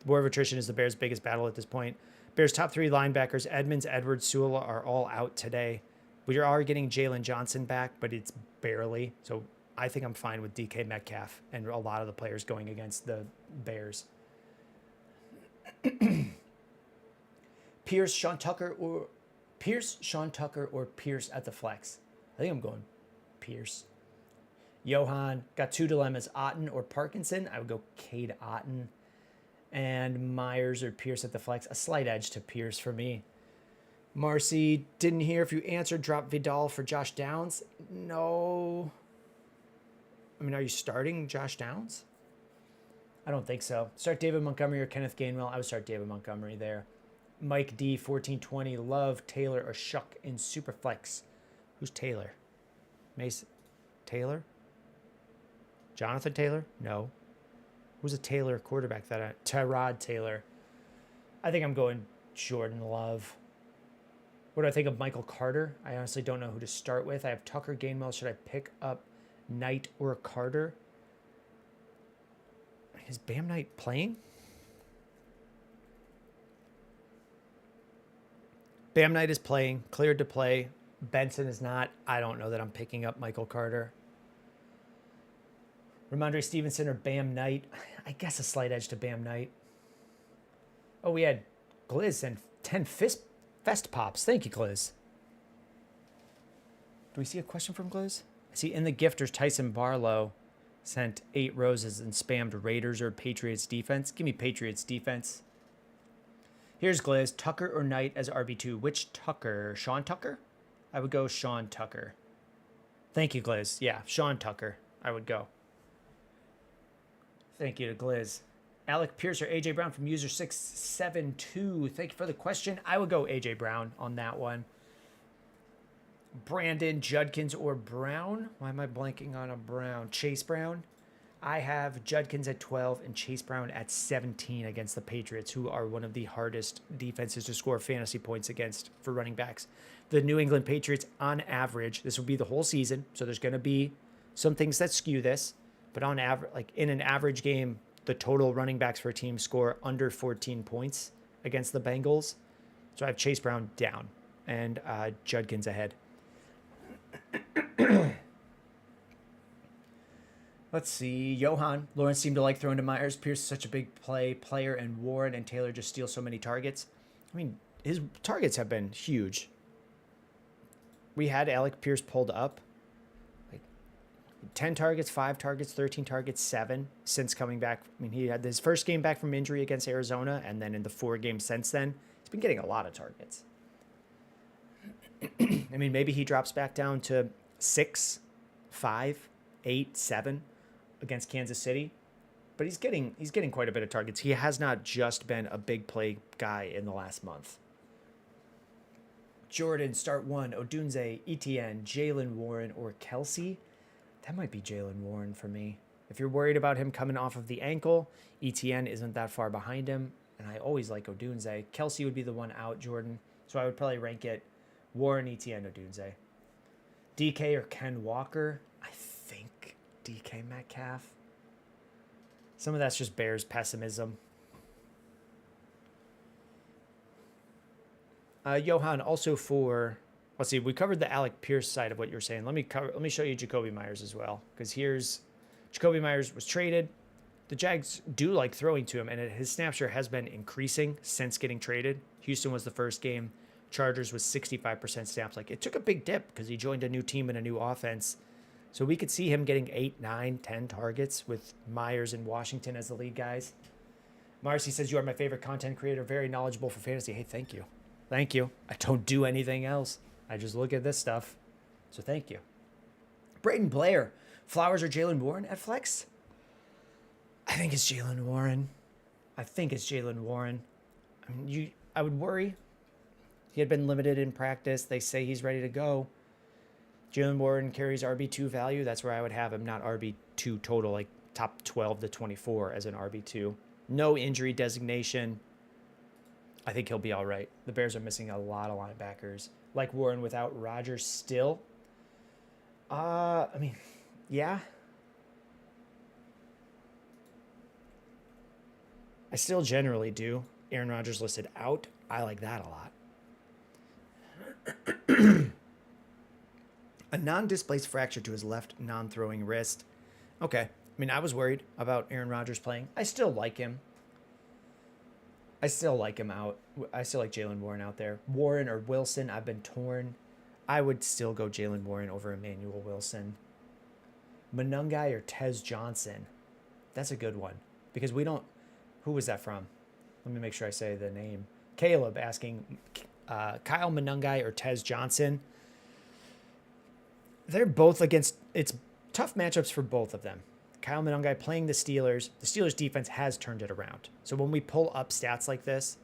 The war of attrition is the Bears' biggest battle at this point. Bears' top 3 linebackers, Edmonds, Edwards, Sewell, are all out today. We are getting Jalen Johnson back, but it's barely. So I think I'm fine with DK Metcalf and a lot of the players going against the Bears. Pierce, Sean Tucker, or Pierce at the flex. I think I'm going Pierce. Johan, got two dilemmas, Otten or Parkinson. I would go Cade Otten. And Myers or Pierce at the flex. A slight edge to Pierce for me. Marcy, didn't hear if you answered. Drop Vidal for Josh Downs. No. I mean, are you starting Josh Downs? I don't think so. Start David Montgomery or Kenneth Gainwell. I would start David Montgomery there. Mike D, 1420. Love, Taylor, or Shuck in Superflex. Who's Taylor? Mason Taylor? Jonathan Taylor? No. Who's a Taylor quarterback Tyrod Taylor. I think I'm going Jordan Love. What do I think of Michael Carter? I honestly don't know who to start with. I have Tucker, Gainwell. Should I pick up Knight or Carter? Is Bam Knight playing? Bam Knight is playing, cleared to play. Benson is not. I don't know that I'm picking up Michael Carter. Ramondre Stevenson or Bam Knight? I guess a slight edge to Bam Knight. Oh, we had Gliz and 10 fest pops. Thank you, Gliz. Do we see a question from Gliz? I see in the gifters, Tyson Barlow sent 8 roses and spammed Raiders or Patriots defense. Give me Patriots defense. Here's Gliz. Tucker or Knight as RB2. Which Tucker? Sean Tucker? I would go Sean Tucker. Thank you, Gliz. Yeah, Sean Tucker. I would go. Thank you to Gliz. Alec Pierce or A.J. Brown from user 672. Thank you for the question. I would go A.J. Brown on that one. Brandon, Judkins, or Brown? Why am I blanking on a Brown? Chase Brown? I have Judkins at 12 and Chase Brown at 17 against the Patriots, who are one of the hardest defenses to score fantasy points against for running backs. The New England Patriots, on average, this will be the whole season, so there's going to be some things that skew this, but on average, like in an average game, the total running backs for a team score under 14 points against the Bengals. So I have Chase Brown down and Judkins ahead. Let's see. Johan. Lawrence seemed to like throwing to Myers. Pierce is such a big player, and Warren and Taylor just steal so many targets. I mean, his targets have been huge. We had Alec Pierce pulled up. 10 targets, 5 targets, 13 targets, 7 since coming back. I mean, he had his first game back from injury against Arizona, and then in the 4 games since then, he's been getting a lot of targets. I mean, maybe he drops back down to 6, 5, 8, 7 against Kansas City, but he's getting quite a bit of targets. He has not just been a big play guy in the last month. Jordan, start 1, Odunze, Etienne, Jalen Warren, or Kelsey. That might be Jalen Warren for me. If you're worried about him coming off of the ankle, Etienne isn't that far behind him, and I always like Odunze. Kelsey would be the one out, Jordan, so I would probably rank it Warren, Etienne, Odunze. DK or Ken Walker? I think DK Metcalf. Some of that's just Bears pessimism. Johan, also for... Let's see, we covered the Alec Pierce side of what you're saying. Let me show you Jacoby Myers as well, because here's Jacoby Myers was traded. The Jags do like throwing to him, and his snap share has been increasing since getting traded. Houston was the first game. Chargers was 65% snaps. Like, it took a big dip because he joined a new team and a new offense. So we could see him getting 8, 9, 10 targets with Myers and Washington as the lead guys. Marcy says, you are my favorite content creator, very knowledgeable for fantasy. Hey, thank you. Thank you. I don't do anything else. I just look at this stuff. So thank you. Brayton Blair. Flowers or Jalen Warren at flex? I think it's Jalen Warren. I mean, I would worry. He had been limited in practice. They say he's ready to go. Jalen Warren carries RB2 value. That's where I would have him, not RB2 total, like top 12 to 24 as an RB2. No injury designation. I think he'll be all right. The Bears are missing a lot of linebackers. Like Warren without Rodgers still. I mean, yeah. I still generally do. Aaron Rodgers listed out. I like that a lot. A non-displaced fracture to his left non-throwing wrist. Okay. I mean, I was worried about Aaron Rodgers playing. I still like him. I still like him out. I still like Jaylen Warren out there. Warren or Wilson, I've been torn. I would still go Jaylen Warren over Emmanuel Wilson. Monungai or Tez Johnson. That's a good one. Because we don't... Who was that from? Let me make sure I say the name. Caleb asking Kyle Monungai or Tez Johnson. They're both against... It's tough matchups for both of them. Kyle Monungai playing the Steelers. The Steelers defense has turned it around. So when we pull up stats like this,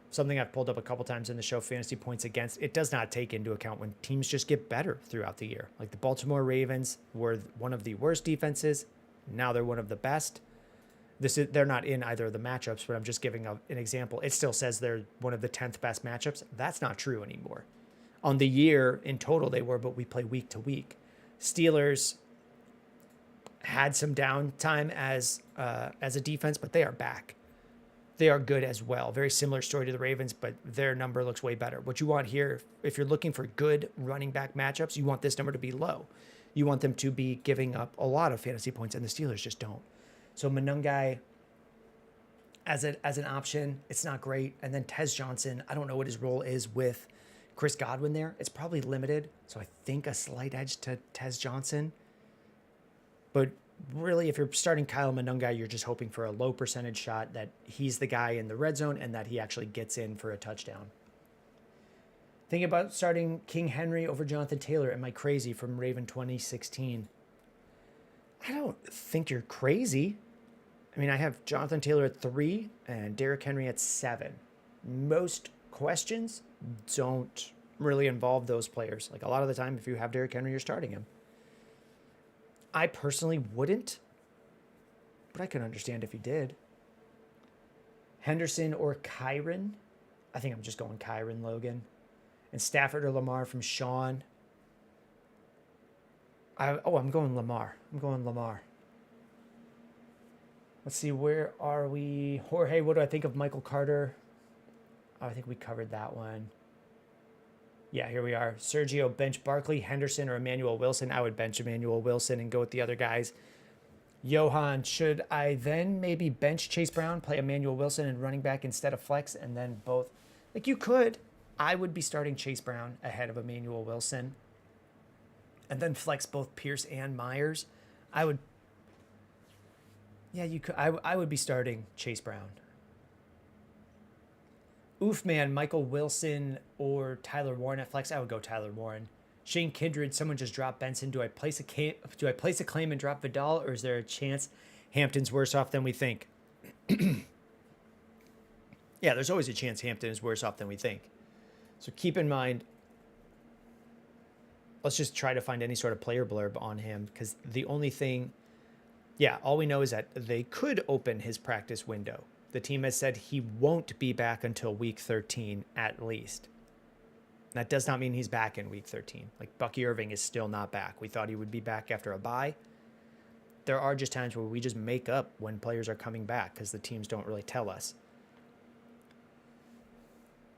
something I've pulled up a couple times in the show, fantasy points against, it does not take into account when teams just get better throughout the year. Like the Baltimore Ravens were one of the worst defenses. Now they're one of the best. They're not in either of the matchups, but I'm just giving an example. It still says they're one of the 10th best matchups. That's not true anymore. On the year in total they were, but we play week to week. Steelers had some downtime as a defense, but they are back. They are good as well. Very similar story to the Ravens, but their number looks way better. What you want here, if you're looking for good running back matchups, you want this number to be low. You want them to be giving up a lot of fantasy points, and the Steelers just don't. So Monungai as an option, it's not great. And then Tez Johnson, I don't know what his role is with Chris Godwin there. It's probably limited, so I think a slight edge to Tez Johnson. But really, if you're starting Kyle Monungai, you're just hoping for a low percentage shot that he's the guy in the red zone and that he actually gets in for a touchdown. Thinking about starting King Henry over Jonathan Taylor. Am I crazy? From Raven 2016. I don't think you're crazy. I mean, I have Jonathan Taylor at 3 and Derrick Henry at 7. Most questions don't really involve those players. Like a lot of the time, if you have Derrick Henry, you're starting him. I personally wouldn't, but I could understand if you did. Henderson or Kyron. I think I'm just going Kyron, Logan. And Stafford or Lamar from Sean. I'm going Lamar. Let's see, where are we? Jorge, what do I think of Michael Carter? Oh, I think we covered that one. Yeah, here we are. Sergio, bench Barkley, Henderson, or Emmanuel Wilson. I would bench Emmanuel Wilson and go with the other guys. Johan, should I then maybe bench Chase Brown, play Emmanuel Wilson and running back instead of flex, and then both? Like, you could. I would be starting Chase Brown ahead of Emmanuel Wilson and then flex both Pierce and Myers. I would. Yeah, you could. I would be starting Chase Brown. Oof, man, Michael Wilson or Tyler Warren at flex. I would go Tyler Warren. Shane Kindred, someone just dropped Benson. Do I place a claim and drop Vidal, or is there a chance Hampton's worse off than we think? Yeah, there's always a chance Hampton is worse off than we think. So keep in mind, let's just try to find any sort of player blurb on him, because the only thing, all we know is that they could open his practice window. The team has said he won't be back until week 13 at least. That does not mean he's back in week 13. Like, Bucky Irving is still not back. We thought he would be back after a bye. There are just times where we just make up when players are coming back because the teams don't really tell us.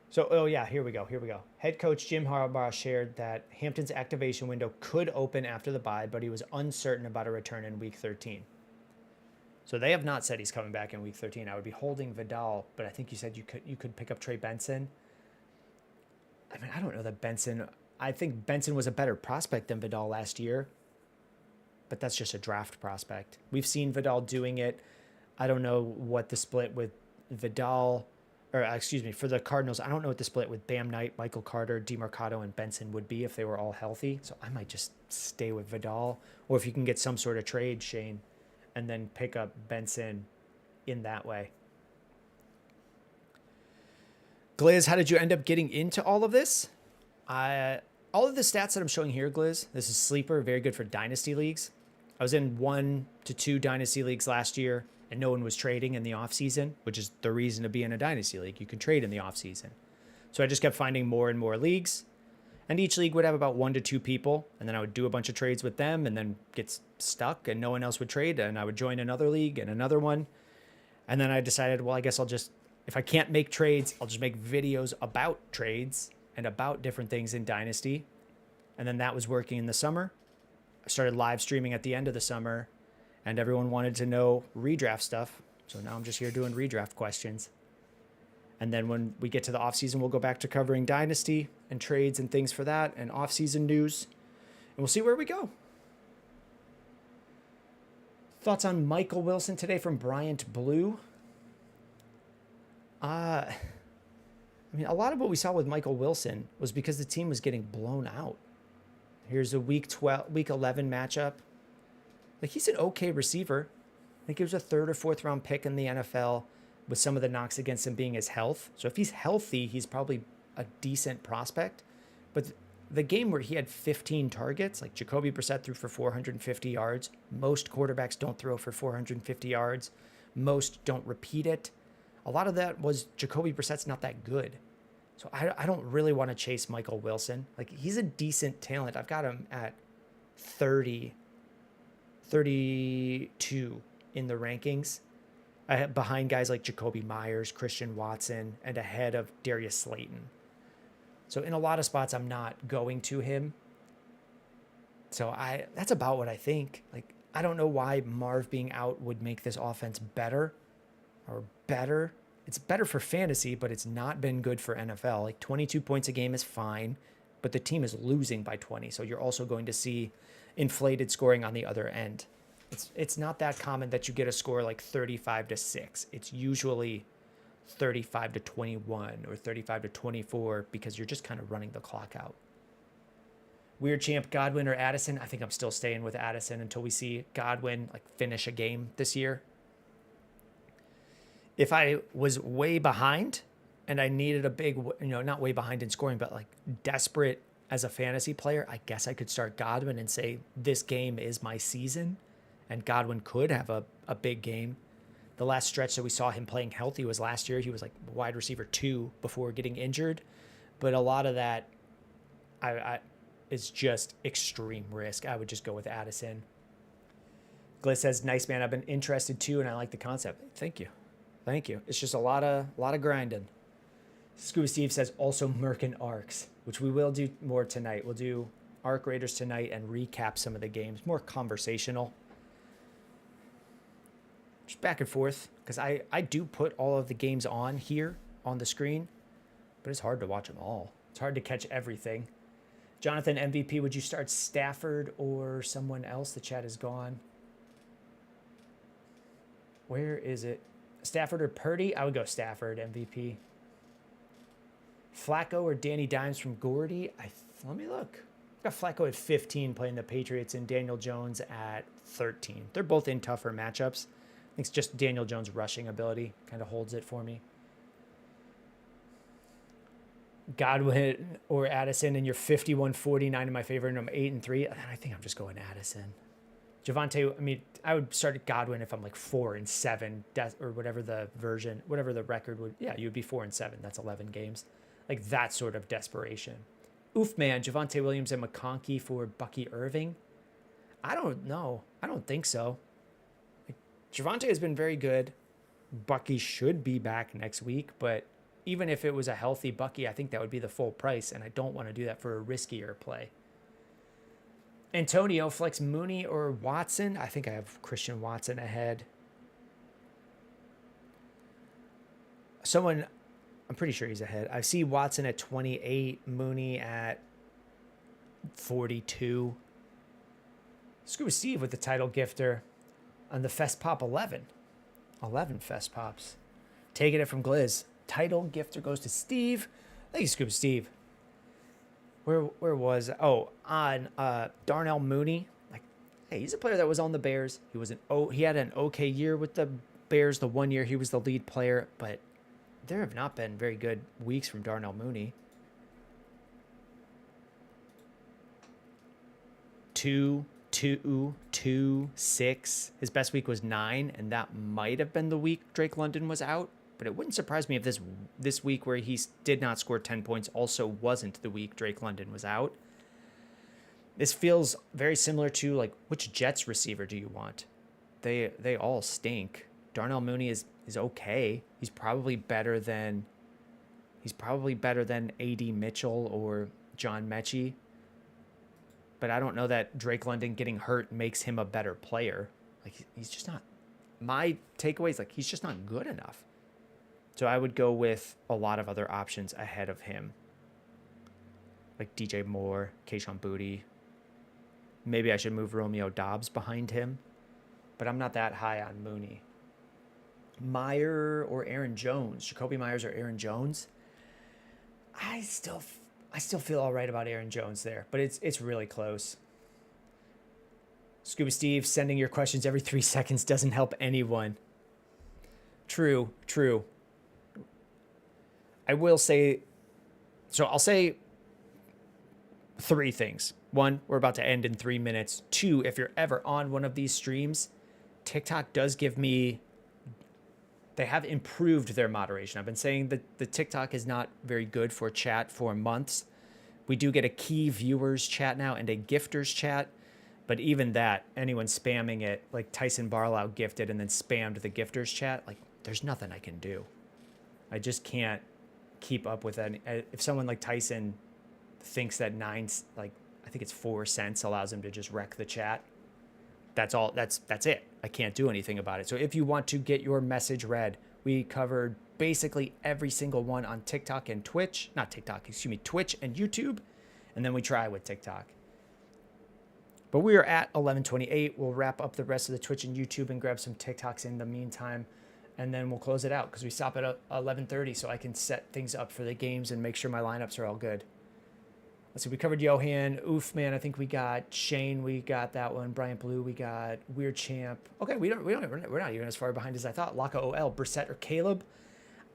So, here we go. Head coach Jim Harbaugh shared that Hampton's activation window could open after the bye, but he was uncertain about a return in week 13. So they have not said he's coming back in week 13. I would be holding Vidal, but I think you said you could pick up Trey Benson. I mean, I don't know that Benson... I think Benson was a better prospect than Vidal last year, but that's just a draft prospect. We've seen Vidal doing it. I don't know what the split with Vidal... for the Cardinals, I don't know what the split with Bam Knight, Michael Carter, DeMarcado, and Benson would be if they were all healthy. So I might just stay with Vidal. Or if you can get some sort of trade, Shane, and then pick up Benson in that way. Gliz, how did you end up getting into all of this? All of the stats that I'm showing here, Gliz, this is Sleeper, very good for dynasty leagues. I was in 1 to 2 dynasty leagues last year, and no one was trading in the offseason, which is the reason to be in a dynasty league. You can trade in the offseason. So I just kept finding more and more leagues, and each league would have about 1 to 2 people, and then I would do a bunch of trades with them and then get stuck and no one else would trade, and I would join another league and another one. And then I decided, well, I guess I'll just, if I can't make trades, I'll just make videos about trades and about different things in Dynasty. And then that was working in the summer. I started live streaming at the end of the summer, and everyone wanted to know redraft stuff. So now I'm just here doing redraft questions. And then when we get to the offseason, we'll go back to covering Dynasty and trades and things for that and offseason news. And we'll see where we go. Thoughts on Michael Wilson today from Bryant Blue? I mean, a lot of what we saw with Michael Wilson was because the team was getting blown out. Here's a week 11 matchup. Like, he's an okay receiver. I think he was a 3rd or 4th round pick in the NFL with some of the knocks against him being his health. So if he's healthy, he's probably a decent prospect. But the game where he had 15 targets, like Jacoby Brissett threw for 450 yards. Most quarterbacks don't throw for 450 yards. Most don't repeat it. A lot of that was Jacoby Brissett's not that good. So I don't really want to chase Michael Wilson. Like, he's a decent talent. I've got him at 32 in the rankings, behind guys like Jacoby Myers, Christian Watson, and ahead of Darius Slayton. So in a lot of spots, I'm not going to him. So that's about what I think. Like, I don't know why Marv being out would make this offense better. It's better for fantasy, but it's not been good for NFL. Like, 22 points a game is fine, but the team is losing by 20. So you're also going to see inflated scoring on the other end. It's not that common that you get a score like 35-6. It's usually 35-21 or 35-24 because you're just kind of running the clock out. Weird champ, Godwin or Addison? I think I'm still staying with Addison until we see Godwin like finish a game this year. If I was way behind and I needed a big, not way behind in scoring, but like desperate as a fantasy player, I guess I could start Godwin and say this game is my season. And Godwin could have a big game. The last stretch that we saw him playing healthy was last year. He was like wide receiver 2 before getting injured. But a lot of that is just extreme risk. I would just go with Addison. Gliss says, nice, man. I've been interested too, and I like the concept. Thank you. It's just a lot of grinding. Scuba Steve says, also Merc and Arcs, which we will do more tonight. We'll do Arc Raiders tonight and recap some of the games. More conversational. Just back and forth, because I do put all of the games on here on the screen, but it's hard to watch them all. It's hard to catch everything. Jonathan, MVP, would you start Stafford or someone else? The chat is gone. Where is it? Stafford or Purdy? I would go Stafford, MVP. Flacco or Danny Dimes from Gordy? Let me look. I've got Flacco at 15 playing the Patriots and Daniel Jones at 13. They're both in tougher matchups. I think it's just Daniel Jones' rushing ability kind of holds it for me. Godwin or Addison, and you're 51-49 in my favor, and I'm 8-3. I think I'm just going Addison. Javonte, I mean, I would start at Godwin if I'm like 4-7, or whatever the record would. Yeah, you would be 4-7. That's 11 games. Like that sort of desperation. Oof, man. Javonte Williams and McConkey for Bucky Irving. I don't know. I don't think so. Like, Javonte has been very good. Bucky should be back next week, but even if it was a healthy Bucky, I think that would be the full price, and I don't want to do that for a riskier play. Antonio, flex Mooney or Watson? I think I have Christian Watson ahead. I'm pretty sure he's ahead. I see Watson at 28, Mooney at 42. Scuba Steve with the title gifter on the Fest Pop 11. 11 Fest Pops. Taking it from Gliz. Title gifter goes to Steve. Thank you, Scuba Steve. Where was it? Oh, on Darnell Mooney. Like, hey, he's a player that was on the Bears. He had an okay year with the Bears. The 1 year he was the lead player, but there have not been very good weeks from Darnell Mooney. 2, 2, 2, 6. His best week was 9, and that might have been the week Drake London was out. But it wouldn't surprise me if this week where he did not score 10 points also wasn't the week Drake London was out. This feels very similar to, like, which Jets receiver do you want? They all stink. Darnell Mooney is okay. He's probably better than A.D. Mitchell or John Mechie. but I don't know that Drake London getting hurt makes him a better player. Like, he's just not. My takeaway is, like, he's just not good enough. So I would go with a lot of other options ahead of him. Like DJ Moore, Kayshon Boutte. Maybe I should move Romeo Doubs behind him. But I'm not that high on Mooney. Meyer or Aaron Jones? Jacoby Myers or Aaron Jones? I still feel all right about Aaron Jones there, but it's really close. Scuba Steve, sending your questions every 3 seconds doesn't help anyone. True. I will say, so I'll say 3 things. 1, we're about to end in 3 minutes. 2, if you're ever on one of these streams, TikTok does give me, they have improved their moderation. I've been saying that the TikTok is not very good for chat for months. We do get a key viewers chat now and a gifters chat. But even that, anyone spamming it, like Tyson Barlow gifted and then spammed the gifters chat, like, there's nothing I can do. I just can't keep up with any. If someone like Tyson thinks that I think it's 4 cents allows him to just wreck the chat, that's all. That's it. I can't do anything about it. So if you want to get your message read, we covered basically every single one on TikTok and Twitch. Not TikTok, excuse me, Twitch and YouTube. And then we try with TikTok. But we are at 11:28. We'll wrap up the rest of the Twitch and YouTube and grab some TikToks in the meantime. And then we'll close it out because we stop at 11:30 so I can set things up for the games and make sure my lineups are all good. Let's see, we covered Johan. Oof, man, I think we got Shane. We got that one. Bryant Blue. We got Weird Champ. Okay, we're not even as far behind as I thought. Laka OL, Brissett or Caleb.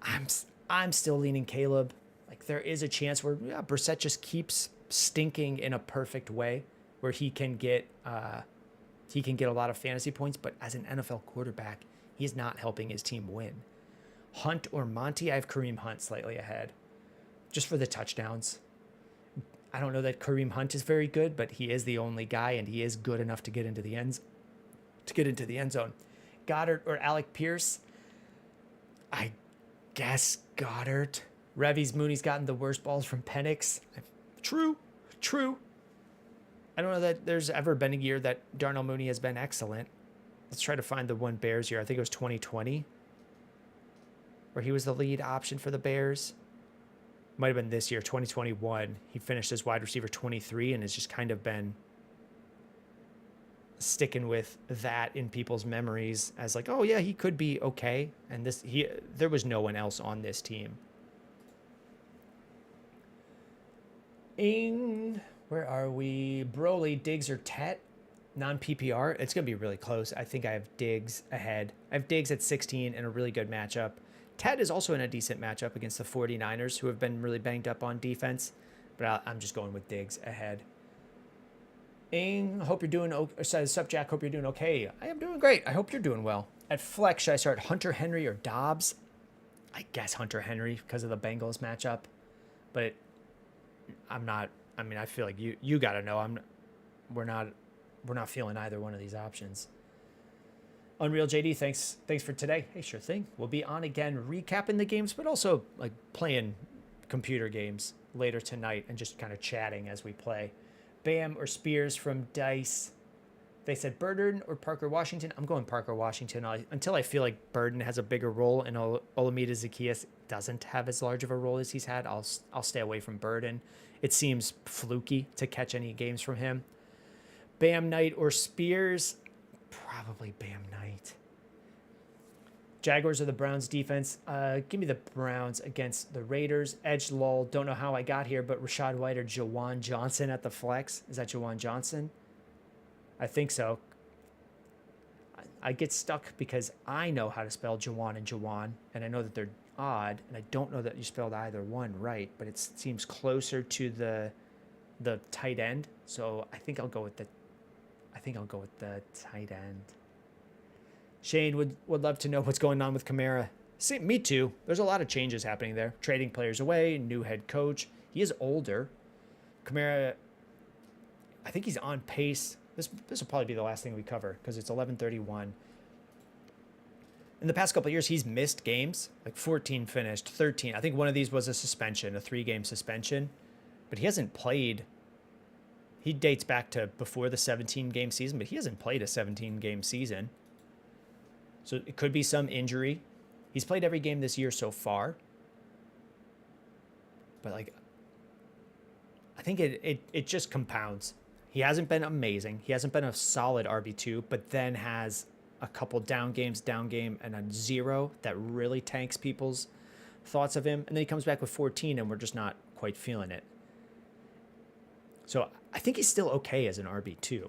I'm still leaning Caleb. Like, there is a chance where Brissett just keeps stinking in a perfect way, where he can get a lot of fantasy points, but as an NFL quarterback, he's not helping his team win. Hunt or Monty? I have Kareem Hunt slightly ahead, just for the touchdowns. I don't know that Kareem Hunt is very good, but he is the only guy, and he is good enough to get into the end zone. Goddard or Alec Pierce? I guess Goddard. Revy's Mooney's gotten the worst balls from Penix. True. I don't know that there's ever been a year that Darnell Mooney has been excellent. Let's try to find the one Bears year. I think it was 2020, where he was the lead option for the Bears. Might have been this year, 2021. He finished as wide receiver 23 and has just kind of been sticking with that in people's memories as like, oh yeah, he could be okay. And there was no one else on this team. Where are we? Broly, Diggs, or Tet? Non-PPR. It's going to be really close. I think I have Diggs ahead. I have Diggs at 16 in a really good matchup. Tet is also in a decent matchup against the 49ers, who have been really banged up on defense. But I'm just going with Diggs ahead. Hope you're doing okay. Sup, Jack? Hope you're doing okay. I am doing great. I hope you're doing well. At flex, should I start Hunter Henry or Dobbs? I guess Hunter Henry because of the Bengals matchup. But I'm not. I mean, I feel like you got to know. We're not feeling either one of these options. Unreal JD, thanks for today. Hey, sure thing. We'll be on again, recapping the games, but also like playing computer games later tonight and just kind of chatting as we play. Bam or Spears from Dice. They said Burden or Parker Washington. I'm going Parker Washington until I feel like Burden has a bigger role and Olamide Zaccheaus doesn't have as large of a role as he's had. I'll stay away from Burden. It seems fluky to catch any games from him. Bam Knight or Spears. Probably Bam Knight. Jaguars or the Browns defense. Give me the Browns against the Raiders. Edge lull. Don't know how I got here, but Rashad White or Jawan Johnson at the flex. Is that Jawan Johnson? I think so. I get stuck because I know how to spell Jawan and Jawan, and I know that they're odd, and I don't know that you spelled either one right, but it seems closer to the tight end. So I think I'll go with the tight end. Shane would love to know what's going on with Kamara. See, me too. There's a lot of changes happening there. Trading players away, new head coach. He is older. Kamara, I think he's on pace. This will probably be the last thing we cover because it's 11:31. In the past couple of years, he's missed games, like 14 finished, 13. I think one of these was a suspension, a 3-game suspension, but he hasn't played He dates back to before the 17-game season, but he hasn't played a 17-game season. So it could be some injury. He's played every game this year so far. But, like, I think it just compounds. He hasn't been amazing. He hasn't been a solid RB2, but then has a couple down game, and a 0 that really tanks people's thoughts of him. And then he comes back with 14, and we're just not quite feeling it. So I think he's still okay as an RB2.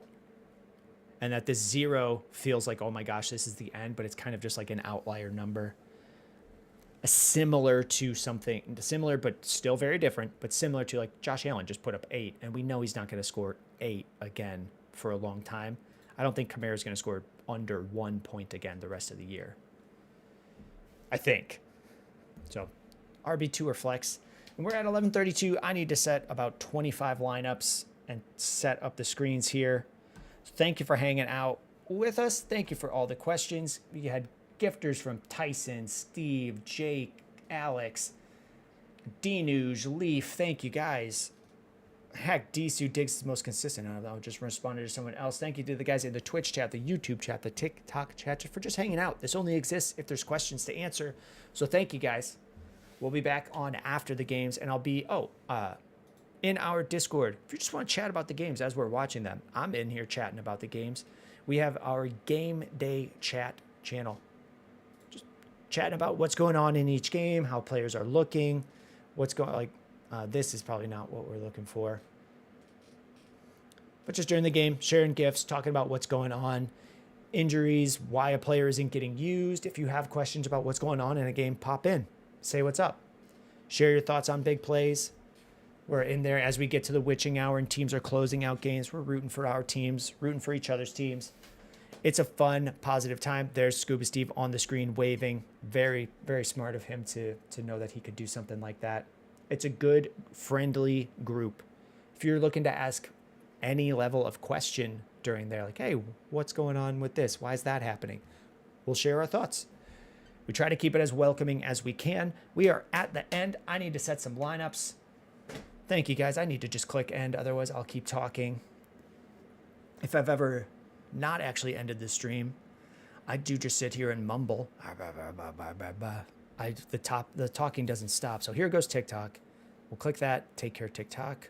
And that this 0 feels like, oh my gosh, this is the end, but it's kind of just like an outlier number. Similar to something, similar but still very different, but similar to like Josh Allen just put up 8, and we know he's not going to score 8 again for a long time. I don't think Kamara's going to score under 1 point again the rest of the year. I think. So RB2 or flex. And we're at 11:32. I need to set about 25 lineups and set up the screens here. So thank you for hanging out with us. Thank you for all the questions. We had gifters from Tyson, Steve, Jake, Alex, D-News, Leaf. Thank you, guys. Heck, Disu Diggs is the most consistent. I'll just respond to someone else. Thank you to the guys in the Twitch chat, the YouTube chat, the TikTok chat, for just hanging out. This only exists if there's questions to answer. So thank you, guys. We'll be back on after the games, and I'll be, in our Discord. If you just want to chat about the games as we're watching them, I'm in here chatting about the games. We have our game day chat channel. Just chatting about what's going on in each game, how players are looking, what's going, this is probably not what we're looking for. But just during the game, sharing gifts, talking about what's going on, injuries, why a player isn't getting used. If you have questions about what's going on in a game, pop in. Say what's up. Share your thoughts on big plays. We're in there as we get to the witching hour and teams are closing out games. We're rooting for our teams, rooting for each other's teams. It's a fun, positive time. There's Scuba Steve on the screen waving. Very, very smart of him to know that he could do something like that. It's a good, friendly group. If you're looking to ask any level of question during there, like, hey, what's going on with this? Why is that happening? We'll share our thoughts. We try to keep it as welcoming as we can. We are at the end. I need to set some lineups. Thank you, guys. I need to just click end. Otherwise, I'll keep talking. If I've ever not actually ended the stream, I do just sit here and mumble. The talking doesn't stop. So here goes TikTok. We'll click that. Take care, TikTok.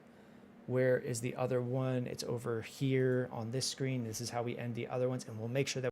Where is the other one? It's over here on this screen. This is how we end the other ones. And we'll make sure that